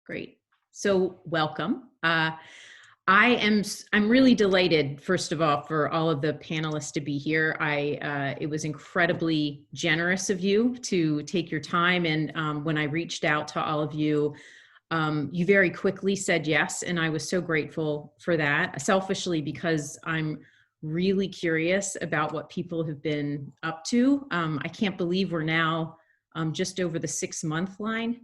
Great. So welcome. I'm really delighted, first of all, for all of the panelists to be here. It was incredibly generous of you to take your time. And when I reached out to all of you, you very quickly said yes. And I was so grateful for that, selfishly, because I'm really curious about what people have been up to. I can't believe we're now just over the 6-month line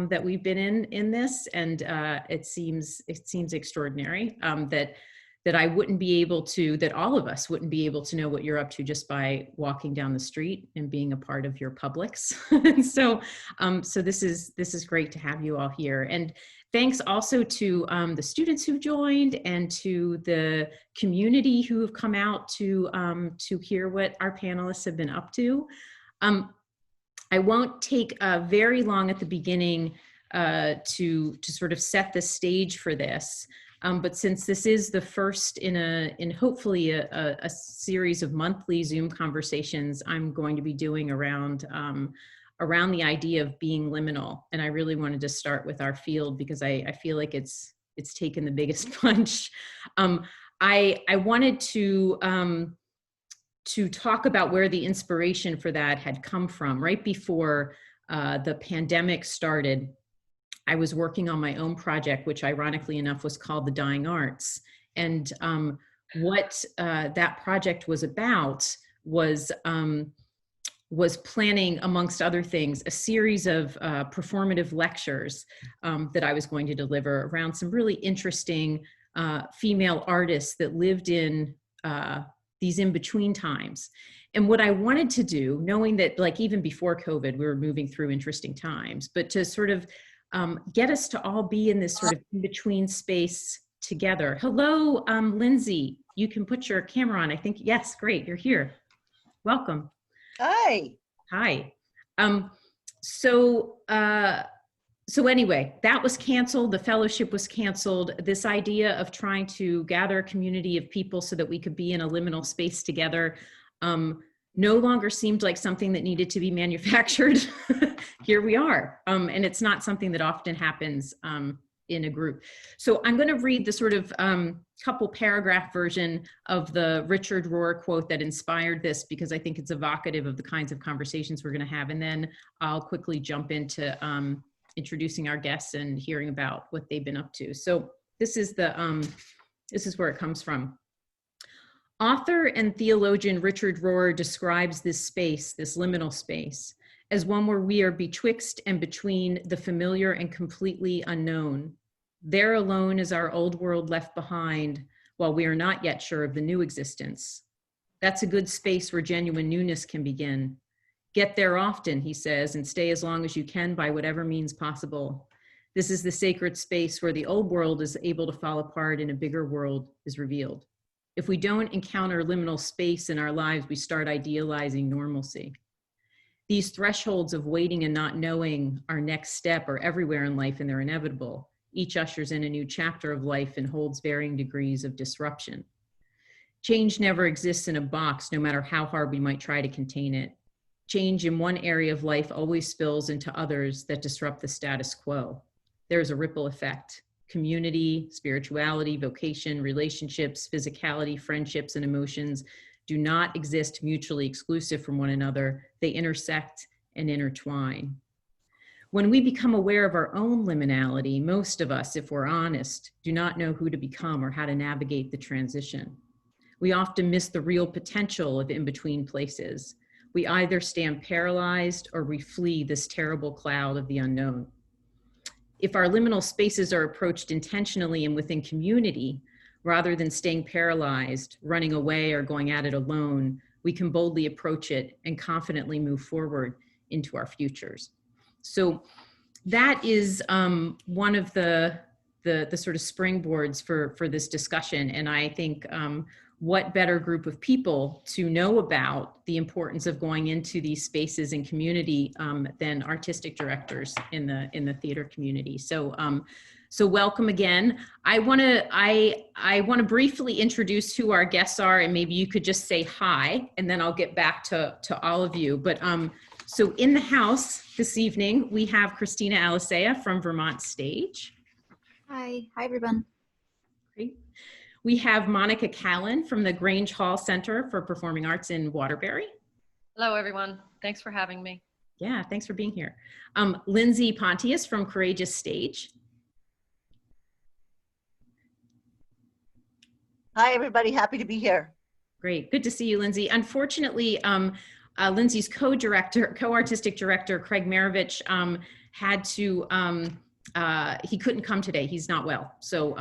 that we've been in this, and it seems extraordinary that I wouldn't be able to, that all of us wouldn't be able to know what you're up to just by walking down the street and being a part of your Publix. And so this is great to have you all here. And thanks also to the students who joined and to the community who have come out to hear what our panelists have been up to. I won't take very long at the beginning to sort of set the stage for this, but since this is the first in hopefully a series of monthly Zoom conversations I'm going to be doing around the idea of being liminal, and I really wanted to start with our field because I feel like it's taken the biggest punch. I wanted to talk about where the inspiration for that had come from. Right before the pandemic started, I was working on my own project, which ironically enough was called The Dying Arts. And what that project was about was planning, amongst other things, a series of performative lectures that I was going to deliver around some really interesting female artists that lived in these in-between times. And what I wanted to do, knowing that like even before COVID, we were moving through interesting times, but to sort of get us to all be in this sort of in-between space together. Hello, Lindsay, you can put your camera on. I think, yes, great, you're here. Welcome. Hi. Hi. So anyway, that was canceled. The fellowship was canceled. This idea of trying to gather a community of people so that we could be in a liminal space together no longer seemed like something that needed to be manufactured. Here we are. And it's not something that often happens in a group. So I'm going to read the sort of couple paragraph version of the Richard Rohr quote that inspired this, because I think it's evocative of the kinds of conversations we're going to have. And then I'll quickly jump into introducing our guests and hearing about what they've been up to. So this is where it comes from. Author and theologian Richard Rohr describes this space, this liminal space, as one where we are betwixt and between the familiar and completely unknown. There alone is our old world left behind, while we are not yet sure of the new existence. That's a good space where genuine newness can begin. Get there often, he says, and stay as long as you can by whatever means possible. This is the sacred space where the old world is able to fall apart and a bigger world is revealed. If we don't encounter liminal space in our lives, we start idealizing normalcy. These thresholds of waiting and not knowing our next step are everywhere in life, and they're inevitable. Each ushers in a new chapter of life and holds varying degrees of disruption. Change never exists in a box, no matter how hard we might try to contain it. Change in one area of life always spills into others that disrupt the status quo. There's a ripple effect. Community, spirituality, vocation, relationships, physicality, friendships, and emotions do not exist mutually exclusive from one another. They intersect and intertwine. When we become aware of our own liminality, most of us, if we're honest, do not know who to become or how to navigate the transition. We often miss the real potential of in-between places. We either stand paralyzed or we flee this terrible cloud of the unknown. If our liminal spaces are approached intentionally and within community, rather than staying paralyzed, running away, or going at it alone, we can boldly approach it and confidently move forward into our futures. So that is one of the sort of springboards for this discussion. And I think what better group of people to know about the importance of going into these spaces and community than artistic directors in the theater community. So welcome again. I want to briefly introduce who our guests are, and maybe you could just say hi, and then I'll get back to all of you. But So in the house this evening, we have Cristina Alicea from Vermont Stage. Hi everyone. Great. We have Monica Callan from the Grange Hall Center for Performing Arts in Waterbury. Hello, everyone. Thanks for having me. Yeah, thanks for being here. Lindsay Pontius from Courageous Stage. Hi, everybody. Happy to be here. Great. Good to see you, Lindsay. Unfortunately, Lindsay's co-artistic director, Craig Maravich, had to, he couldn't come today. He's not well. So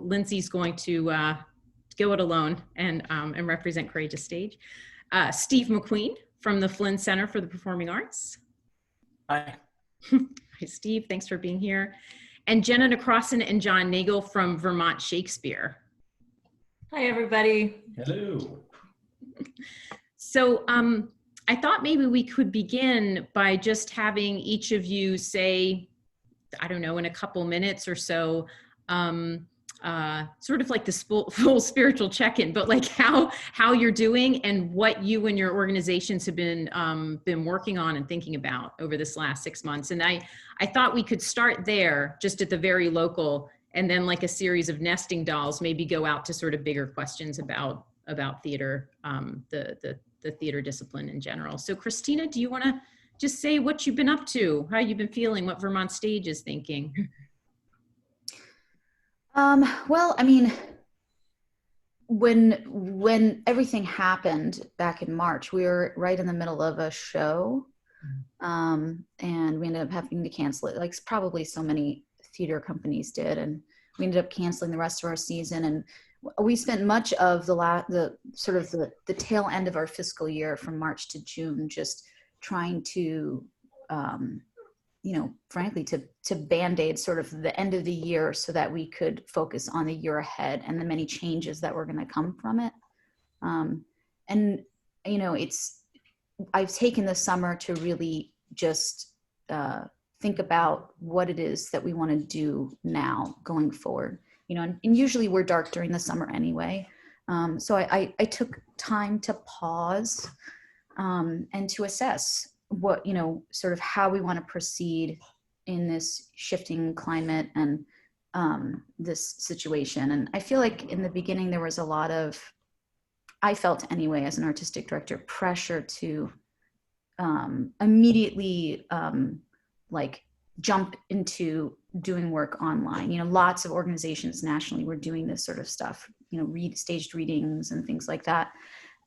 Lindsay's going to go it alone and represent Courageous Stage. Steve Macqueen from the Flynn Center for the Performing Arts. Hi. Hi, Steve. Thanks for being here. And Jena Necrason and John Nagle from Vermont Shakespeare. Hi, everybody. Hello. So I thought maybe we could begin by just having each of you say, I don't know, in a couple minutes or so, sort of like the full spiritual check-in, but like how you're doing and what you and your organizations have been working on and thinking about over this last 6 months. And I thought we could start there, just at the very local, and then like a series of nesting dolls, maybe go out to sort of bigger questions about theater, the theater discipline in general. So Cristina, do you want to just say what you've been up to, how you've been feeling, what Vermont Stage is thinking? Well, I mean, when everything happened back in March, we were right in the middle of a show, and we ended up having to cancel it, like probably so many theater companies did, and we ended up canceling the rest of our season. And we spent much of the tail end of our fiscal year from March to June just trying to, frankly, to band-aid sort of the end of the year so that we could focus on the year ahead and the many changes that were going to come from it. I've taken the summer to really just think about what it is that we want to do now going forward. And usually we're dark during the summer anyway. So I took time to pause and to assess what, sort of how we want to proceed in this shifting climate and this situation. And I feel like in the beginning there was a lot of, I felt anyway as an artistic director, pressure to immediately jump into doing work online. Lots of organizations nationally were doing this sort of stuff, staged readings and things like that.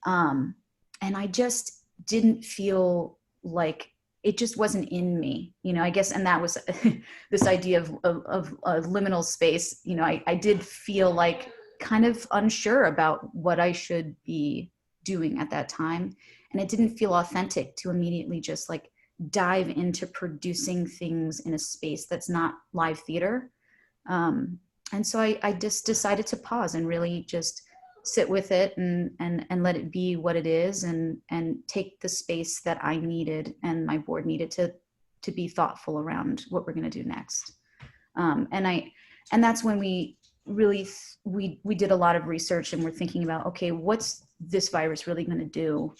And I just didn't feel like it just wasn't in me, I guess. And that was this idea of a liminal space. I did feel like kind of unsure about what I should be doing at that time. And it didn't feel authentic to immediately just like dive into producing things in a space that's not live theater. And so I just decided to pause and really just sit with it and let it be what it is, and take the space that I needed and my board needed to be thoughtful around what we're going to do next. And that's when we really, we did a lot of research and we're thinking about, okay, what's this virus really going to do?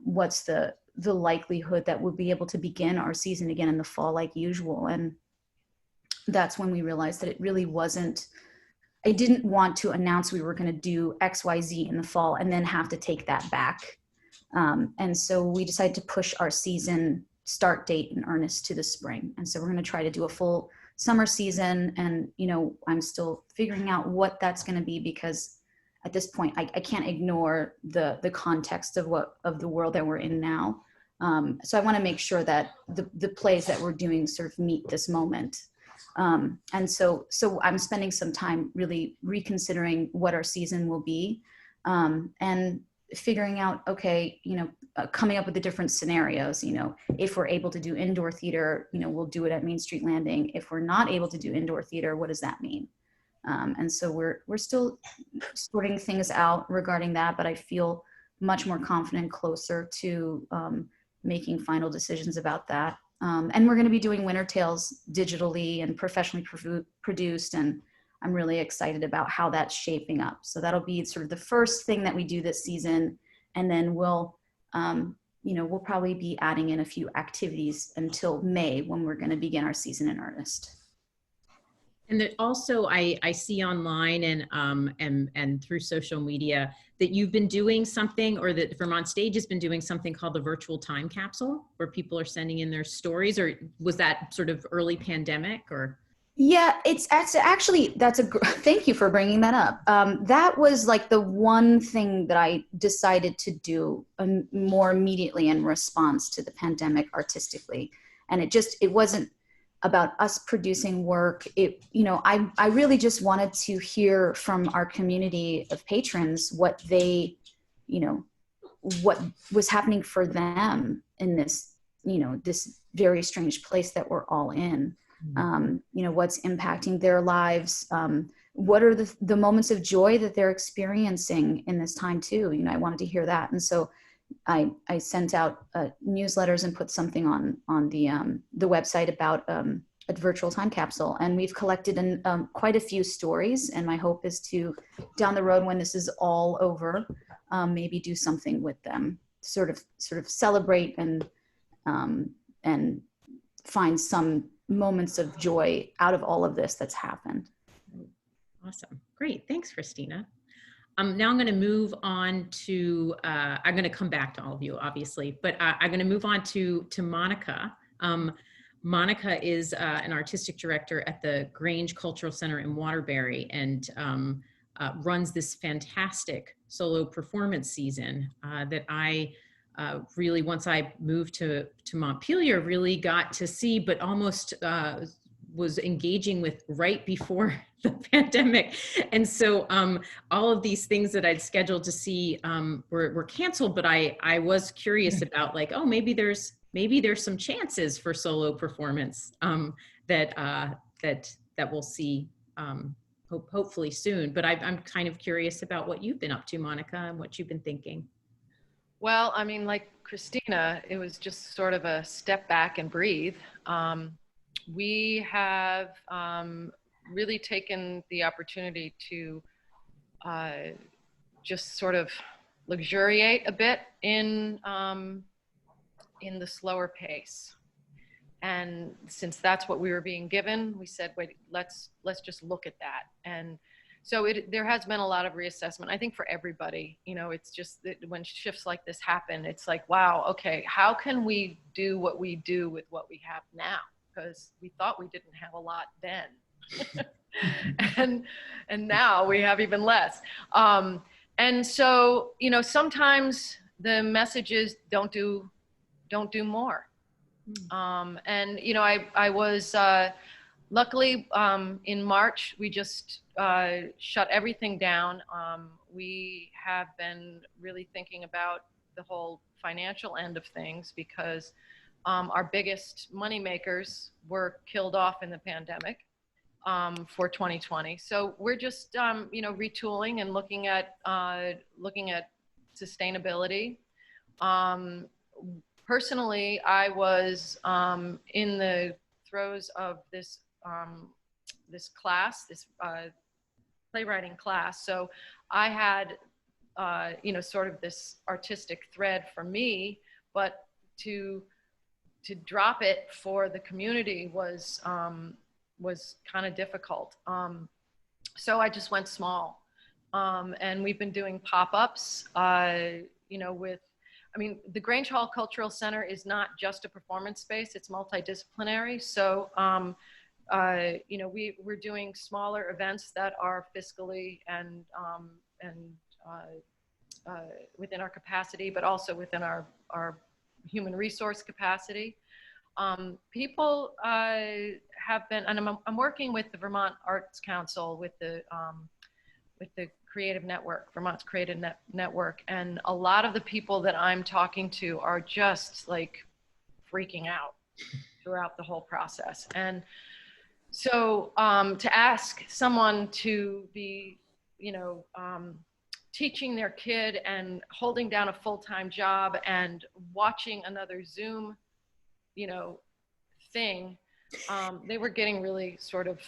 What's the likelihood that we'll be able to begin our season again in the fall like usual? And that's when we realized that it really wasn't, I didn't want to announce we were going to do XYZ in the fall and then have to take that back. And so we decided to push our season start date in earnest to the spring. And so we're going to try to do a full summer season. And, I'm still figuring out what that's going to be, because at this point, I can't ignore the context of the world that we're in now. So I want to make sure that the plays that we're doing sort of meet this moment. And so I'm spending some time really reconsidering what our season will be, and figuring out, okay, coming up with the different scenarios. If we're able to do indoor theater, we'll do it at Main Street Landing. If we're not able to do indoor theater, what does that mean? And so we're still sorting things out regarding that, but I feel much more confident, closer to making final decisions about that. And we're going to be doing Winter Tales digitally and professionally produced, and I'm really excited about how that's shaping up. So that'll be sort of the first thing that we do this season, and then we'll we'll probably be adding in a few activities until May when we're going to begin our season in earnest. And that also I see online and through social media that you've been doing something, or that Vermont Stage has been doing something called the virtual time capsule, where people are sending in their stories. Or was that sort of early pandemic? Or Yeah, it's actually, thank you for bringing that up. That was like the one thing that I decided to do more immediately in response to the pandemic artistically. And it wasn't about us producing work. I really just wanted to hear from our community of patrons what they, what was happening for them in this, this very strange place that we're all in. What's impacting their lives, what are the moments of joy that they're experiencing in this time too. I wanted to hear that. And so I sent out newsletters and put something on the website about a virtual time capsule. And we've collected quite a few stories. And my hope is to, down the road when this is all over, maybe do something with them, sort of celebrate and find some moments of joy out of all of this that's happened. Awesome. Great. Thanks, Cristina. Now I'm going to move on to, I'm going to come back to all of you, obviously, but I'm going to move on to Monica. Monica is an artistic director at the Grange Cultural Center in Waterbury, and runs this fantastic solo performance season that I really, once I moved to Montpelier, really got to see, but almost was engaging with right before the pandemic. And so all of these things that I'd scheduled to see were canceled, but I was curious about, like, oh, maybe there's some chances for solo performance that we'll see hopefully soon. But I'm kind of curious about what you've been up to, Monica, and what you've been thinking. Well, I mean, like Cristina, it was just sort of a step back and breathe. We have really taken the opportunity to just sort of luxuriate a bit in the slower pace. And since that's what we were being given, we said, wait, let's just look at that. And so there has been a lot of reassessment, I think, for everybody. It's just that when shifts like this happen, it's like, wow, okay, how can we do what we do with what we have now? Because we thought we didn't have a lot then. and now we have even less. And so, sometimes the message is don't do more. And, I was, luckily, in March, we just shut everything down. We have been really thinking about the whole financial end of things, because our biggest money makers were killed off in the pandemic for 2020. So we're just, retooling and looking at sustainability. Personally, I was in the throes of this class, this playwriting class. So I had, sort of this artistic thread for me, but to drop it for the community was kind of difficult. So I just went small, and we've been doing pop-ups, the Grange Hall Cultural Center is not just a performance space, it's multidisciplinary. So, we're doing smaller events that are fiscally and within our capacity, but also within our human resource capacity. People have been, and I'm working with the Vermont Arts Council, with the Creative Network, Vermont's Creative Network, and a lot of the people that I'm talking to are just like freaking out throughout the whole process. And so to ask someone to be, teaching their kid and holding down a full-time job and watching another Zoom, thing, they were getting really sort of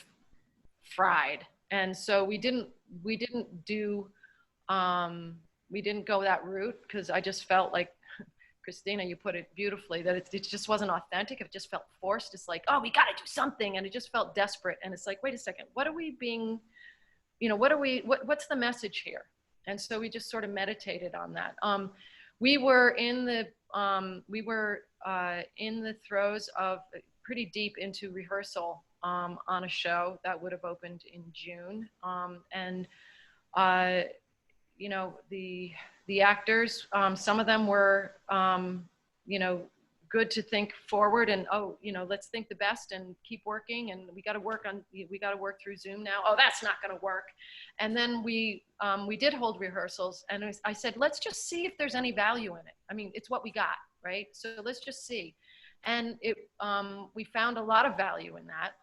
fried. And so we didn't go that route, because I just felt like Cristina, you put it beautifully, that it just wasn't authentic. It just felt forced. It's like, oh, we got to do something. And it just felt desperate. And it's like, wait a second, what are we being, what's the message here? And so we just sort of meditated on that. We were in the throes of pretty deep into rehearsal on a show that would have opened in June. The actors, some of them were, good to think forward and, let's think the best and keep working. And we got to work through Zoom now. Oh, that's not going to work. And then we did hold rehearsals, and I said, let's just see if there's any value in it. I mean, it's what we got, right? So let's just see. And we found a lot of value in that.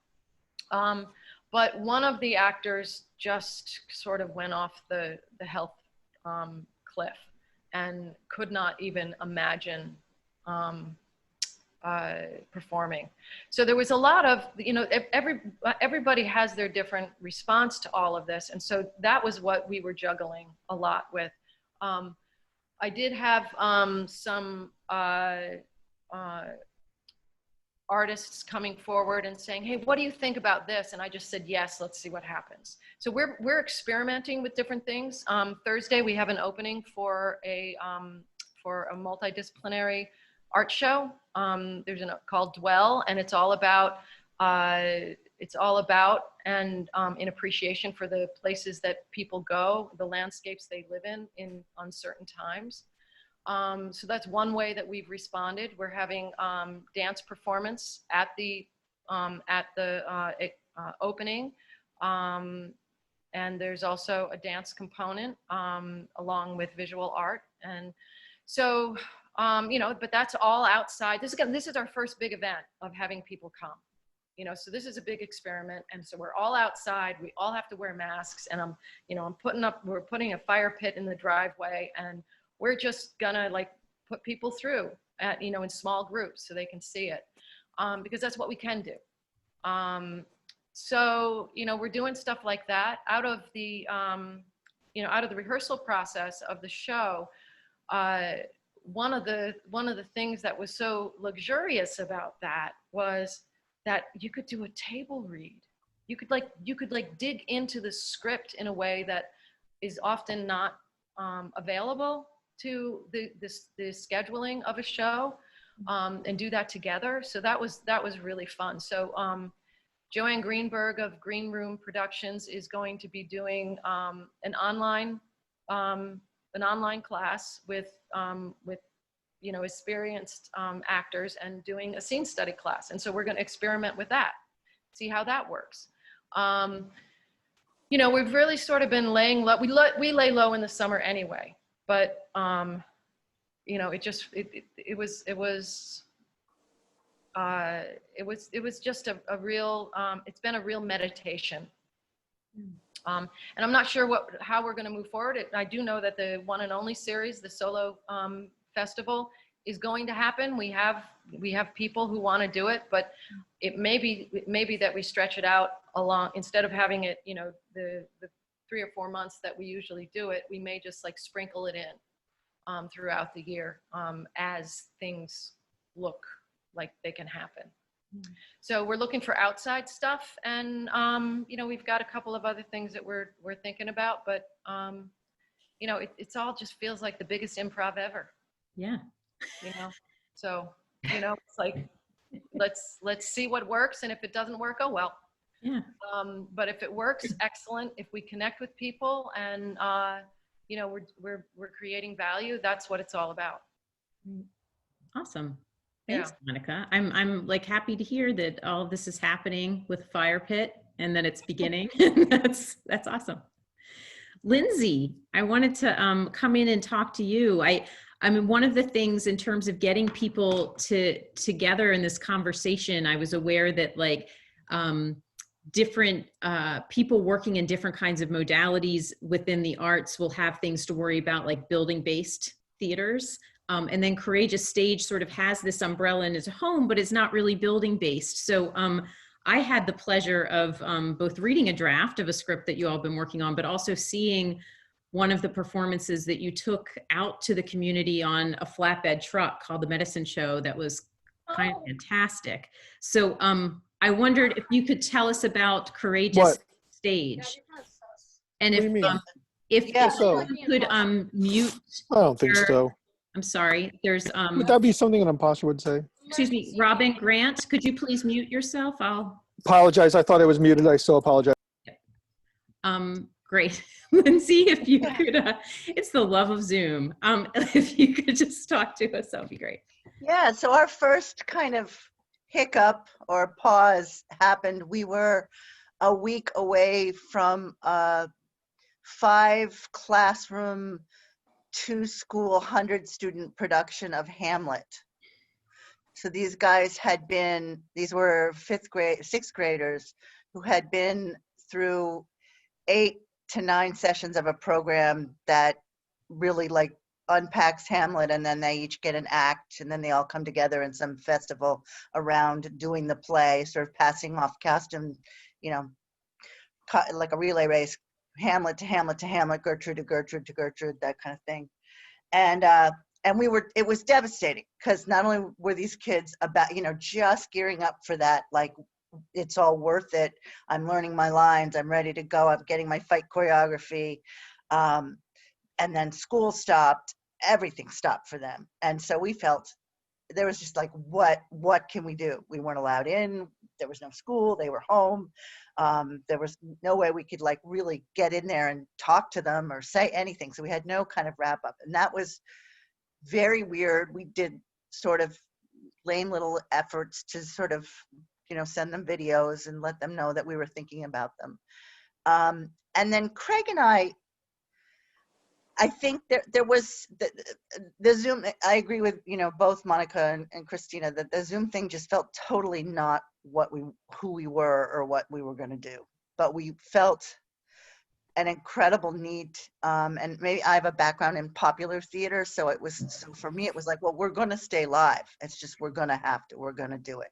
But one of the actors just sort of went off the health cliff and could not even imagine performing. So there was a lot of, everybody has their different response to all of this. And so that was what we were juggling a lot with. I did have some artists coming forward and saying, hey, what do you think about this? And I just said, yes, let's see what happens. So we're experimenting with different things. Thursday, we have an opening for a multidisciplinary art show. There's called Dwell, and it's all about and in appreciation for the places that people go, the landscapes they live in uncertain times. So that's one way that we've responded. We're having dance performance at the opening, and there's also a dance component along with visual art. And so, but that's all outside. This is our first big event of having people come. So this is a big experiment, and so we're all outside. We all have to wear masks, and we're putting a fire pit in the driveway, and we're just gonna put people through in small groups so they can see it, because that's what we can do. So we're doing stuff like that out of the rehearsal process of the show. One of the things that was so luxurious about that was that you could do a table read. You could dig into the script in a way that is often not available to the scheduling of a show, and do that together. So that was really fun. So Joanne Greenberg of Green Room Productions is going to be doing an online class with experienced actors, and doing a scene study class. And so we're going to experiment with that, see how that works. We've really sort of been laying low. We lay low in the summer anyway, but it was just a real, it's been a real meditation. And I'm not sure how we're going to move forward. I do know that the one and only series, the solo festival, is going to happen. We have people who want to do it, but it may be that we stretch it out along, instead of having it, the 3 or 4 months that we usually do it, we may just sprinkle it in throughout the year as things look like they can happen. So we're looking for outside stuff, and we've got a couple of other things that we're thinking about, but it's all just feels like the biggest improv ever. Yeah. So it's like, let's see what works, and if it doesn't work, oh well. Yeah. But if it works, excellent. If we connect with people and we're creating value, that's what it's all about. Awesome. Thanks, Monica. I'm happy to hear that all of this is happening with Fire Pit and that it's beginning. That's awesome. Lindsay, I wanted to come in and talk to you. I mean, one of the things in terms of getting people together in this conversation, I was aware that different people working in different kinds of modalities within the arts will have things to worry about, like building-based theaters. And then Courageous Stage sort of has this umbrella in its home, but it's not really building-based. So I had the pleasure of both reading a draft of a script that you all have been working on, but also seeing one of the performances that you took out to the community on a flatbed truck called the Medicine Show that was kind of fantastic. So I wondered if you could tell us about Courageous What? Stage. And What do you mean? if Yeah. you could mute I don't think your, so. I'm sorry, there's Would that be something an imposter would say? excuse me, Robin Grant, could you please mute yourself? Apologize. I thought I was muted. I still apologize. Great. Lindsay, if you could, it's the love of Zoom. If you could just talk to us, that would be great. Yeah, so our first kind of hiccup or pause happened. We were a week away from a 5-classroom, 2-school, 100-student production of Hamlet. So these guys these were 6th graders who had been through 8 to 9 sessions of a program that really like unpacks Hamlet, and then they each get an act, and then they all come together in some festival around doing the play, sort of passing off costume, like a relay race, Hamlet to Hamlet to Hamlet, Gertrude to Gertrude to Gertrude, that kind of thing. And it was devastating because not only were these kids about, just gearing up for that, like, it's all worth it. I'm learning my lines. I'm ready to go. I'm getting my fight choreography. And then school stopped. Everything stopped for them. And so we felt there was just like, what can we do? We weren't allowed in. There was no school. They were home. There was no way we could like really get in there and talk to them or say anything. So we had no kind of wrap up. And that was very weird. We did sort of lame little efforts to sort of, send them videos and let them know that we were thinking about them. And then Craig and I think there was the Zoom, I agree with, both Monica and Cristina, that the Zoom thing just felt totally not who we were or what we were going to do. But we felt an incredible need, and maybe I have a background in popular theater, so for me it was like, well, we're going to stay live. It's just we're going to do it.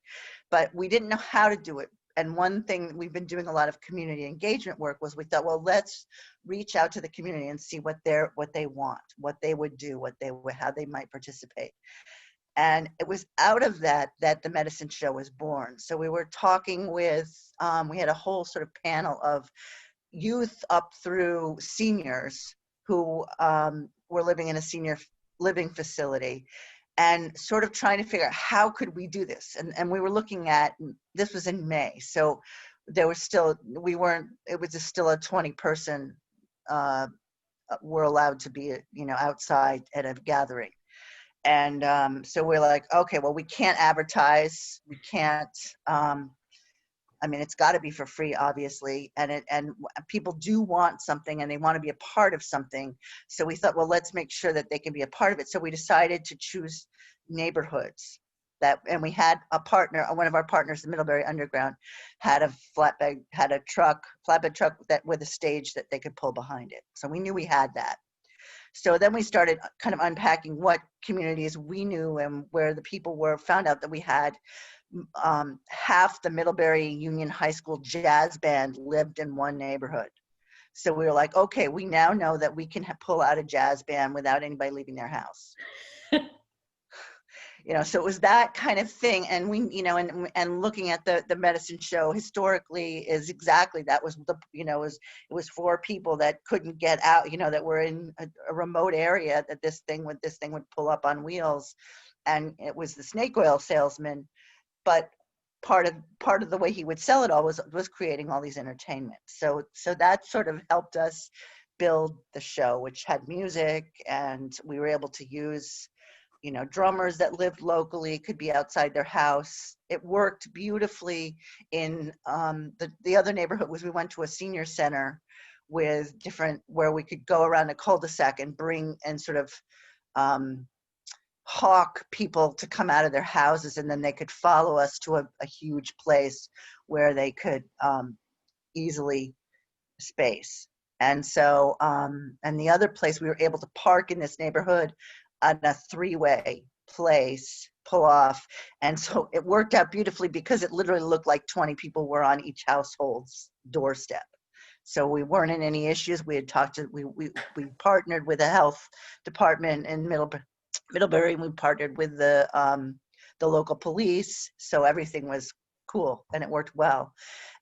But we didn't know how to do it. And one thing, we've been doing a lot of community engagement work, was we thought, well, let's reach out to the community and see what they want, what they would do, how they might participate. And it was out of that the Medicine Show was born. So we were talking with, we had a whole sort of panel of youth up through seniors who were living in a senior living facility, and sort of trying to figure out how could we do this. And we were looking at, this was in May, so there was still, it was still a 20-person, were allowed to be, outside at a gathering. And so we're like, okay, well, we can't advertise, we can't, it's got to be for free, obviously, and people do want something and they want to be a part of something. So we thought, well, let's make sure that they can be a part of it. So we decided to choose neighborhoods and we had a partner, one of our partners, the Middlebury Underground, had a flatbed truck that with a stage that they could pull behind it. So we knew we had that. So then we started kind of unpacking what communities we knew and where the people were, found out that we had half the Middlebury Union High School jazz band lived in one neighborhood. So we were like, okay, we now know that we can pull out a jazz band without anybody leaving their house. So it was that kind of thing. And we, and looking at the Medicine Show historically is exactly, that was it was for people that couldn't get out, that were in a remote area, that this thing would pull up on wheels. And it was the snake oil salesman. But part of the way he would sell it all was creating all these entertainments. So that sort of helped us build the show, which had music, and we were able to use, drummers that lived locally, could be outside their house. It worked beautifully in the other neighborhood. Was we went to a senior center with where we could go around a cul-de-sac and bring and sort of hawk people to come out of their houses, and then they could follow us to a huge place where they could easily space. And so, and the other place, we were able to park in this neighborhood on a 3-way place, pull off. And so it worked out beautifully because it literally looked like 20 people were on each household's doorstep. So we weren't in any issues. We had talked to, we partnered with the health department in Middlebury, and we partnered with the local police. So everything was cool and it worked well.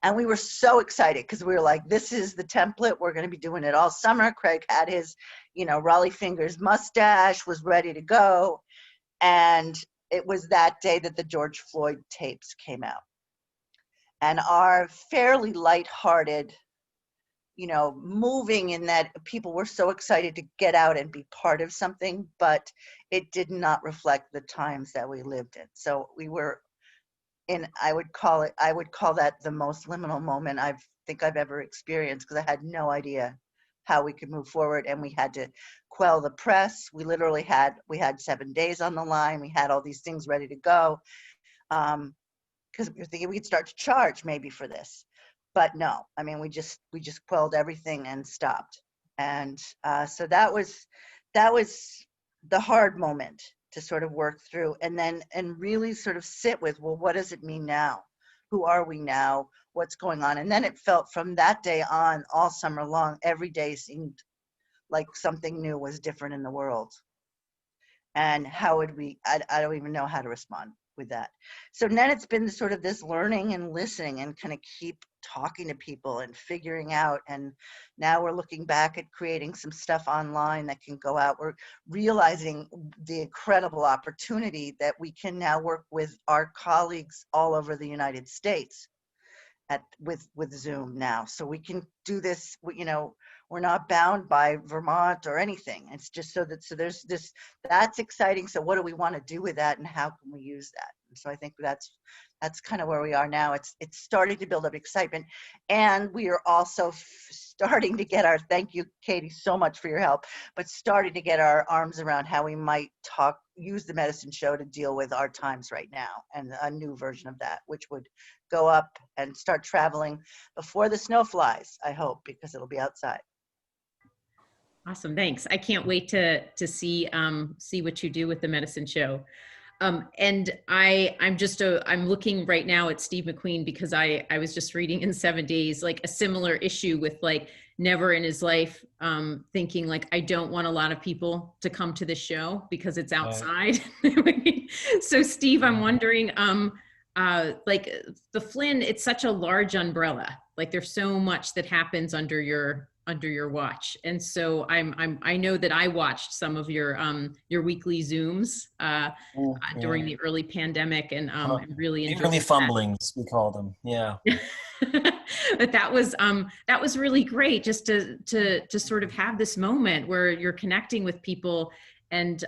And we were so excited because we were like, this is the template. We're going to be doing it all summer. Craig had his, Raleigh Fingers mustache, was ready to go. And it was that day that the George Floyd tapes came out. And our fairly lighthearted, moving in that people were so excited to get out and be part of something, but it did not reflect the times that we lived in. So we were I would call that the most liminal moment I think I've ever experienced, because I had no idea how we could move forward, and we had to quell the press. We literally had 7 days on the line. We had all these things ready to go, because we were thinking we could start to charge maybe for this, but no. I mean, we just quelled everything and stopped. And so that was the hard moment to sort of work through, and really sort of sit with, well, what does it mean now? Who are we now? What's going on? And then it felt from that day on, all summer long, every day seemed like something new was different in the world. And how would I don't even know how to respond with that. So then it's been sort of this learning and listening and kind of keep talking to people and figuring out. And now we're looking back at creating some stuff online that can go out. We're realizing the incredible opportunity that we can now work with our colleagues all over the United States with Zoom now. So we can do this, we're not bound by Vermont or anything. It's just so there's this, that's exciting. So what do we want to do with that, and how can we use that? And so I think that's kind of where we are now. It's starting to build up excitement, and we are also starting to get our, thank you, Katie, so much for your help, but starting to get our arms around how we might use the medicine show to deal with our times right now, and a new version of that, which would go up and start traveling before the snow flies, I hope, because it'll be outside. Awesome, thanks. I can't wait to see what you do with the medicine show. And I'm looking right now at Steve Macqueen, because I was just reading in 7 Days, like a similar issue with like never in his life thinking like, I don't want a lot of people to come to the show because it's outside. So Steve, I'm wondering, like the Flynn, it's such a large umbrella. Like there's so much that happens under your watch. And so I know that I watched some of your weekly Zooms during the early pandemic, and really enjoyed early fumblings, we call them. Yeah. But that was really great, just to sort of have this moment where you're connecting with people, and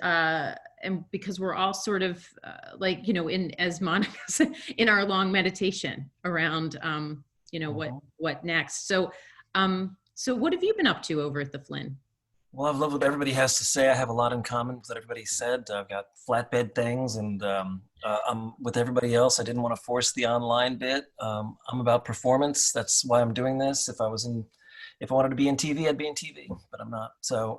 because we're all sort of like, as Monica said, in our long meditation around what next. So what have you been up to over at the Flynn? Well, I've loved what everybody has to say. I have a lot in common with what everybody said. I've got flatbed things, and I'm with everybody else. I didn't want to force the online bit. I'm about performance. That's why I'm doing this. If I wanted to be in TV, I'd be in TV, but I'm not. So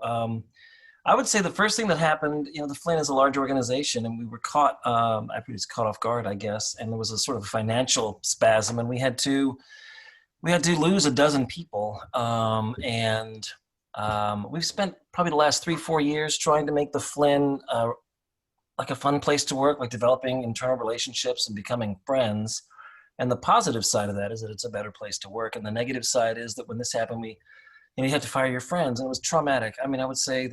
I would say the first thing that happened, the Flynn is a large organization, and we were caught, I was caught off guard, I guess, and there was a sort of financial spasm, and we had to lose a dozen people, and we've spent probably the last 3-4 years trying to make the Flynn like a fun place to work, like developing internal relationships and becoming friends. And the positive side of that is that it's a better place to work, and the negative side is that when this happened, you had to fire your friends, and it was traumatic. I mean, I would say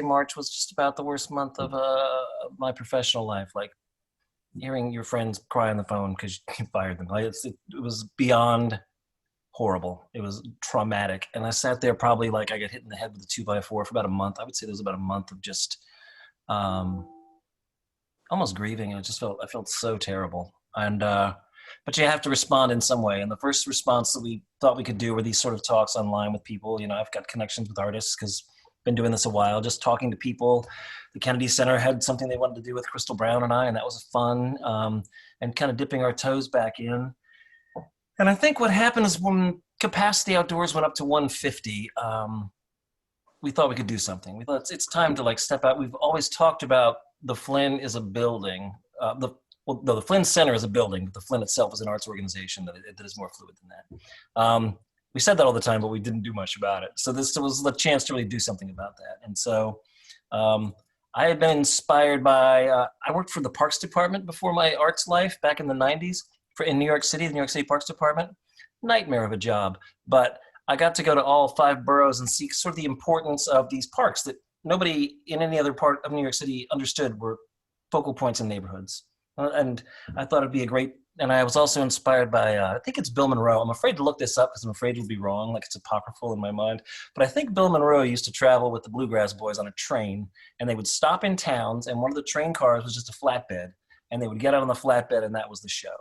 March was just about the worst month of my professional life, like hearing your friends cry on the phone because you fired them. Like it was beyond horrible. It was traumatic. And I sat there probably like I got hit in the head with a 2x4 for about a month. I would say there was about a month of just almost grieving. I felt so terrible. And but you have to respond in some way. And the first response that we thought we could do were these sort of talks online with people. I've got connections with artists because I've been doing this a while, just talking to people. The Kennedy Center had something they wanted to do with Crystal Brown and I, and that was fun. And kind of dipping our toes back in. And I think what happened is when capacity outdoors went up to 150, we thought we could do something. We thought it's time to like step out. We've always talked about the Flynn is a building. The Flynn Center is a building, but the Flynn itself is an arts organization that is more fluid than that. we said that all the time, but we didn't do much about it. So this was the chance to really do something about that. And so I had been inspired by, I worked for the Parks Department before my arts life back in the 90s in New York City, the New York City Parks Department. Nightmare of a job. But I got to go to all 5 boroughs and see sort of the importance of these parks that nobody in any other part of New York City understood were focal points in neighborhoods. And I thought it'd be a great, and I was also inspired by, I think it's Bill Monroe. I'm afraid to look this up because I'm afraid it'll be wrong, like it's apocryphal in my mind. But I think Bill Monroe used to travel with the Bluegrass Boys on a train, and they would stop in towns, and one of the train cars was just a flatbed, and they would get out on the flatbed, and that was the show.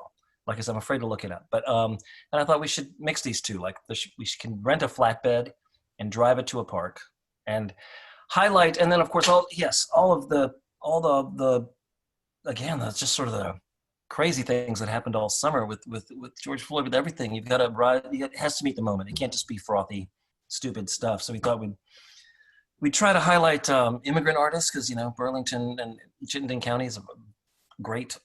Like I said, I'm afraid to look it up. But, and I thought we should mix these two. Like we can rent a flatbed and drive it to a park and highlight, and then of course, all the again, that's just sort of the crazy things that happened all summer with George Floyd, with everything. You've got to ride, it has to meet the moment. It can't just be frothy, stupid stuff. So we thought we'd try to highlight immigrant artists because, Burlington and Chittenden County is a great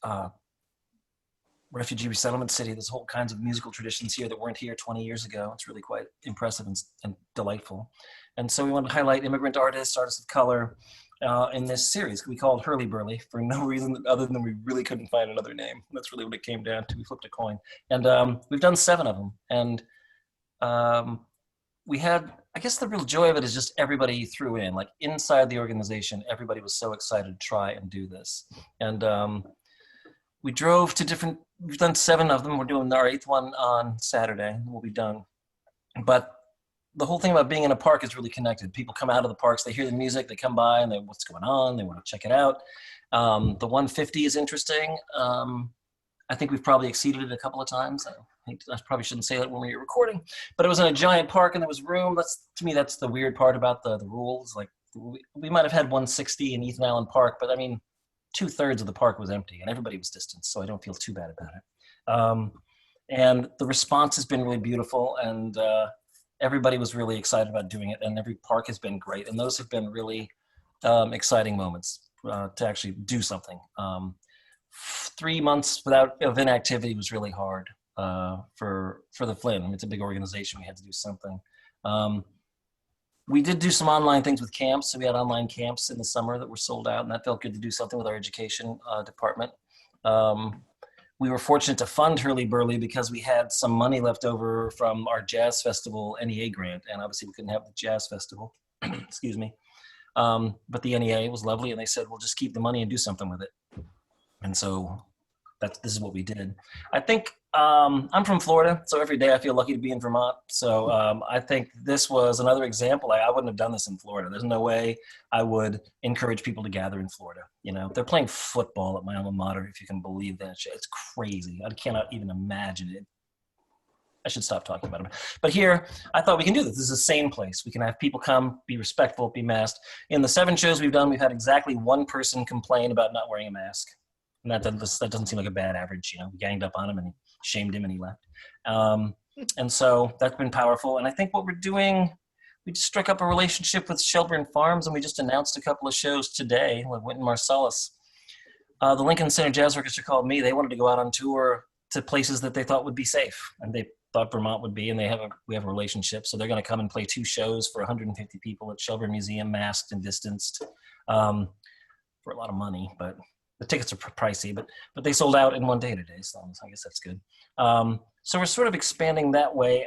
refugee resettlement city. There's whole kinds of musical traditions here that weren't here 20 years ago. It's really quite impressive and delightful. And so we wanted to highlight immigrant artists of color in this series. We called Hurly Burly for no reason other than we really couldn't find another name. That's really what it came down to. We flipped a coin. And we've done 7 of them. And we had, I guess the real joy of it is just everybody threw in. Like inside the organization, everybody was so excited to try and do this. And we drove to we've done 7 of them. We're doing our 8th one on Saturday. We'll be done. But the whole thing about being in a park is really connected. People come out of the parks, they hear the music, they come by and they, what's going on? They want to check it out. The 150 is interesting. I think we've probably exceeded it a couple of times. I probably shouldn't say that when we were recording, but it was in a giant park and there was room. To me, that's the weird part about the rules. Like we might have had 160 in Ethan Allen Park, but I mean, 2/3 of the park was empty and everybody was distanced, so I don't feel too bad about it. And the response has been really beautiful, and everybody was really excited about doing it, and every park has been great, and those have been really exciting moments to actually do something. 3 months of inactivity was really hard for the Flynn. I mean, it's a big organization. We had to do something. We did do some online things with camps. So we had online camps in the summer that were sold out, and that felt good to do something with our education department. We were fortunate to fund Hurly Burly because we had some money left over from our Jazz Festival NEA grant, and obviously we couldn't have the Jazz Festival, excuse me. But the NEA was lovely, and they said, we'll just keep the money and do something with it. And so this is what we did. I think I'm from Florida, so every day I feel lucky to be in Vermont. So I think this was another example. I wouldn't have done this in Florida. There's no way I would encourage people to gather in Florida. They're playing football at my alma mater, if you can believe that shit. It's crazy. I cannot even imagine it. I should stop talking about it. But here, I thought we can do this. This is a sane place. We can have people come, be respectful, be masked. In the 7 shows we've done, we've had exactly 1 person complain about not wearing a mask. And that doesn't seem like a bad average. We ganged up on him and he shamed him and he left. And so that's been powerful. And I think what we're doing, we just struck up a relationship with Shelburne Farms, and we just announced a couple of shows today with Wynton Marsalis. The Lincoln Center Jazz Orchestra called me. They wanted to go out on tour to places that they thought would be safe, and they thought Vermont would be, and we have a relationship. So they're going to come and play 2 shows for 150 people at Shelburne Museum, masked and distanced, for a lot of money, but the tickets are pricey, but they sold out in 1 day today, so I guess that's good. So we're sort of expanding that way.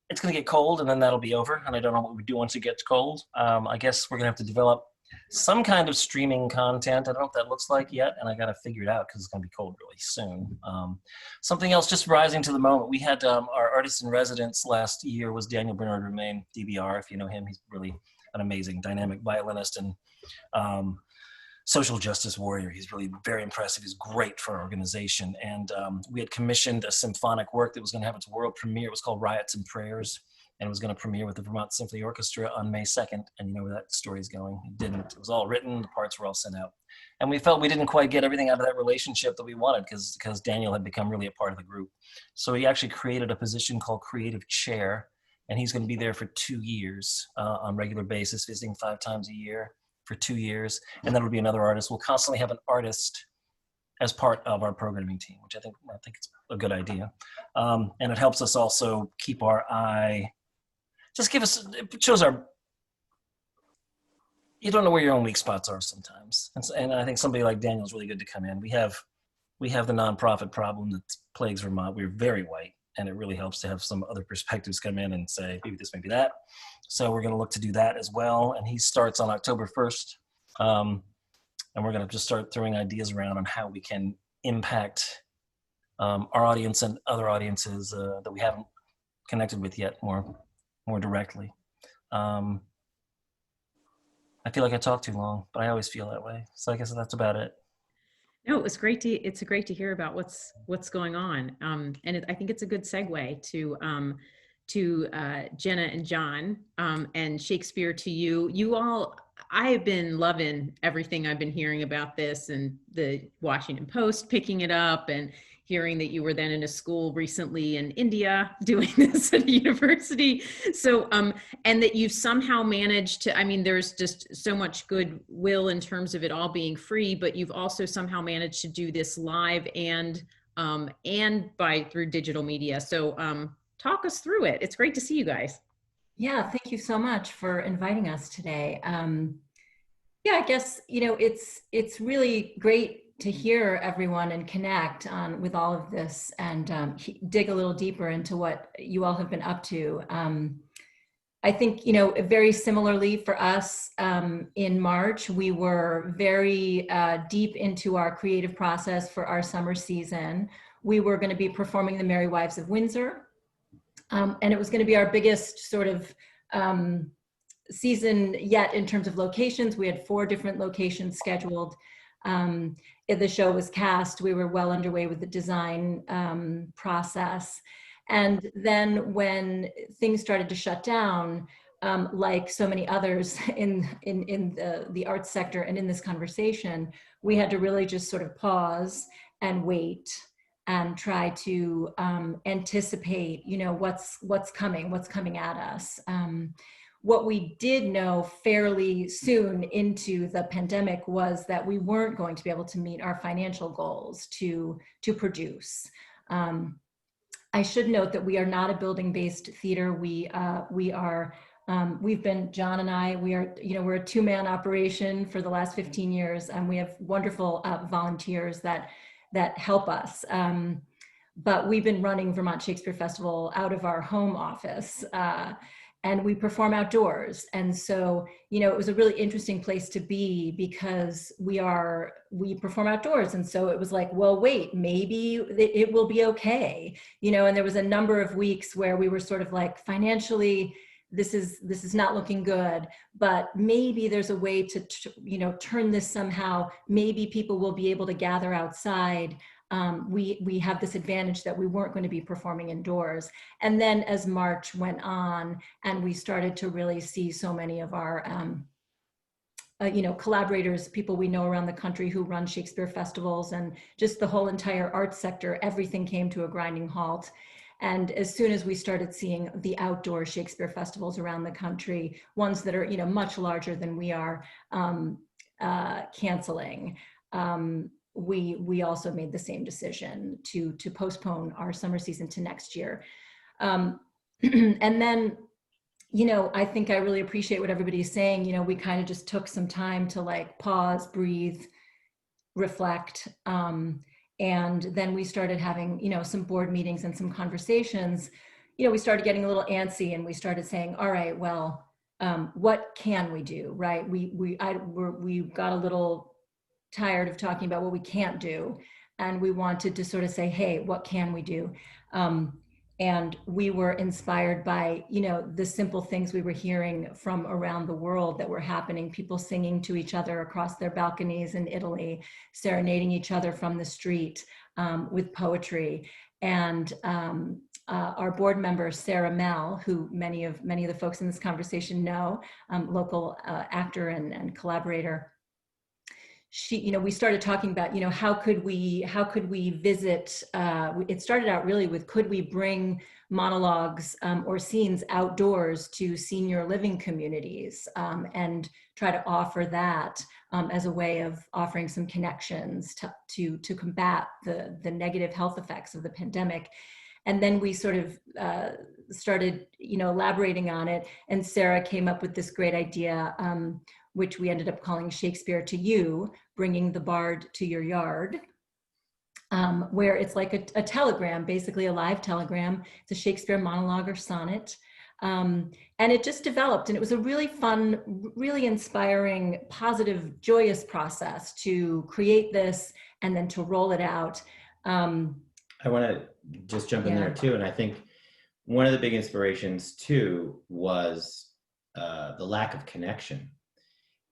It's going to get cold, and then that'll be over, and I don't know what we do once it gets cold. I guess we're going to have to develop some kind of streaming content. I don't know what that looks like yet, and I got to figure it out because it's going to be cold really soon. Something else just rising to the moment. We had our artist in residence last year was Daniel Bernard Romain, DBR, if you know him. He's really an amazing dynamic violinist and social justice warrior. He's really very impressive. He's great for our organization. And we had commissioned a symphonic work that was going to have its world premiere. It was called Riots and Prayers, and it was going to premiere with the Vermont Symphony Orchestra on May 2nd. And you know where that story is going. It didn't. It was all written. The parts were all sent out. And we felt we didn't quite get everything out of that relationship that we wanted because Daniel had become really a part of the group. So he actually created a position called Creative Chair, and he's going to be there for 2 years on a regular basis, visiting 5 times a year for 2 years. And then it'll be another artist. We'll constantly have an artist as part of our programming team, which I think it's a good idea. And it helps us also keep our eye, it shows you don't know where your own weak spots are sometimes. And I think somebody like Daniel is really good to come in. We have the nonprofit problem that plagues Vermont. We're very white, and it really helps to have some other perspectives come in and say, maybe this, maybe that. So we're going to look to do that as well. And he starts on October 1st. And we're going to just start throwing ideas around on how we can impact our audience and other audiences that we haven't connected with yet more directly. I feel like I talked too long, but I always feel that way. So I guess that's about it. No, it's great to hear about what's going on. I think it's a good segue to Jena and John, and Shakespeare to you. You all, I have been loving everything I've been hearing about this, and the Washington Post picking it up, and hearing that you were then in a school recently in India doing this at a university. So, and that you've somehow managed to, I mean, there's just so much goodwill in terms of it all being free, but you've also somehow managed to do this live and through digital media. So talk us through it. It's great to see you guys. Yeah, thank you so much for inviting us today. Yeah, I guess, it's really great to hear everyone and connect with all of this, and dig a little deeper into what you all have been up to. I think, very similarly for us, in March, we were very deep into our creative process for our summer season. We were going to be performing The Merry Wives of Windsor, and it was going to be our biggest sort of season yet in terms of locations. We had 4 different locations scheduled. The show was cast. We were well underway with the design process. And then when things started to shut down, like so many others in the arts sector and in this conversation, we had to really just sort of pause and wait and try to anticipate, what's coming at us. What we did know fairly soon into the pandemic was that we weren't going to be able to meet our financial goals to produce. I should note that we are not a building-based theater. We've been, John and I, we're a 2-man operation for the last 15 years, and we have wonderful volunteers that help us. But we've been running Vermont Shakespeare Festival out of our home office. And we perform outdoors. And so, it was a really interesting place to be because we perform outdoors. And so it was like, well, wait, maybe it will be okay. And there was a number of weeks where we were sort of like, financially, this is not looking good, but maybe there's a way to, turn this somehow. Maybe people will be able to gather outside. We have this advantage that we weren't going to be performing indoors. And then as March went on and we started to really see so many of our, collaborators, people we know around the country who run Shakespeare festivals, and just the whole entire arts sector, everything came to a grinding halt. And as soon as we started seeing the outdoor Shakespeare festivals around the country, ones that are, much larger than we are, canceling, we also made the same decision to postpone our summer season to next year. And then, I think I really appreciate what everybody's saying. We kind of just took some time to like pause, breathe, reflect. And then we started having, some board meetings and some conversations. We started getting a little antsy, and we started saying, all right, well, what can we do, right? We got a little tired of talking about what we can't do, and we wanted to sort of say, hey, what can we do? And we were inspired by, the simple things we were hearing from around the world that were happening, people singing to each other across their balconies in Italy, serenading each other from the street with poetry. And our board member, Sarah Mell, who many of the folks in this conversation know, local actor and collaborator, she, we started talking about, how could we visit, it started out really with, could we bring monologues or scenes outdoors to senior living communities and try to offer that as a way of offering some connections to combat the negative health effects of the pandemic. And then we sort of started, elaborating on it. And Sarah came up with this great idea, which we ended up calling Shakespeare to You, bringing the bard to your yard, where it's like a telegram, basically a live telegram. It's a Shakespeare monologue or sonnet. And it just developed, and it was a really fun, really inspiring, positive, joyous process to create this and then to roll it out. I want to just jump in there too. And I think one of the big inspirations too was the lack of connection.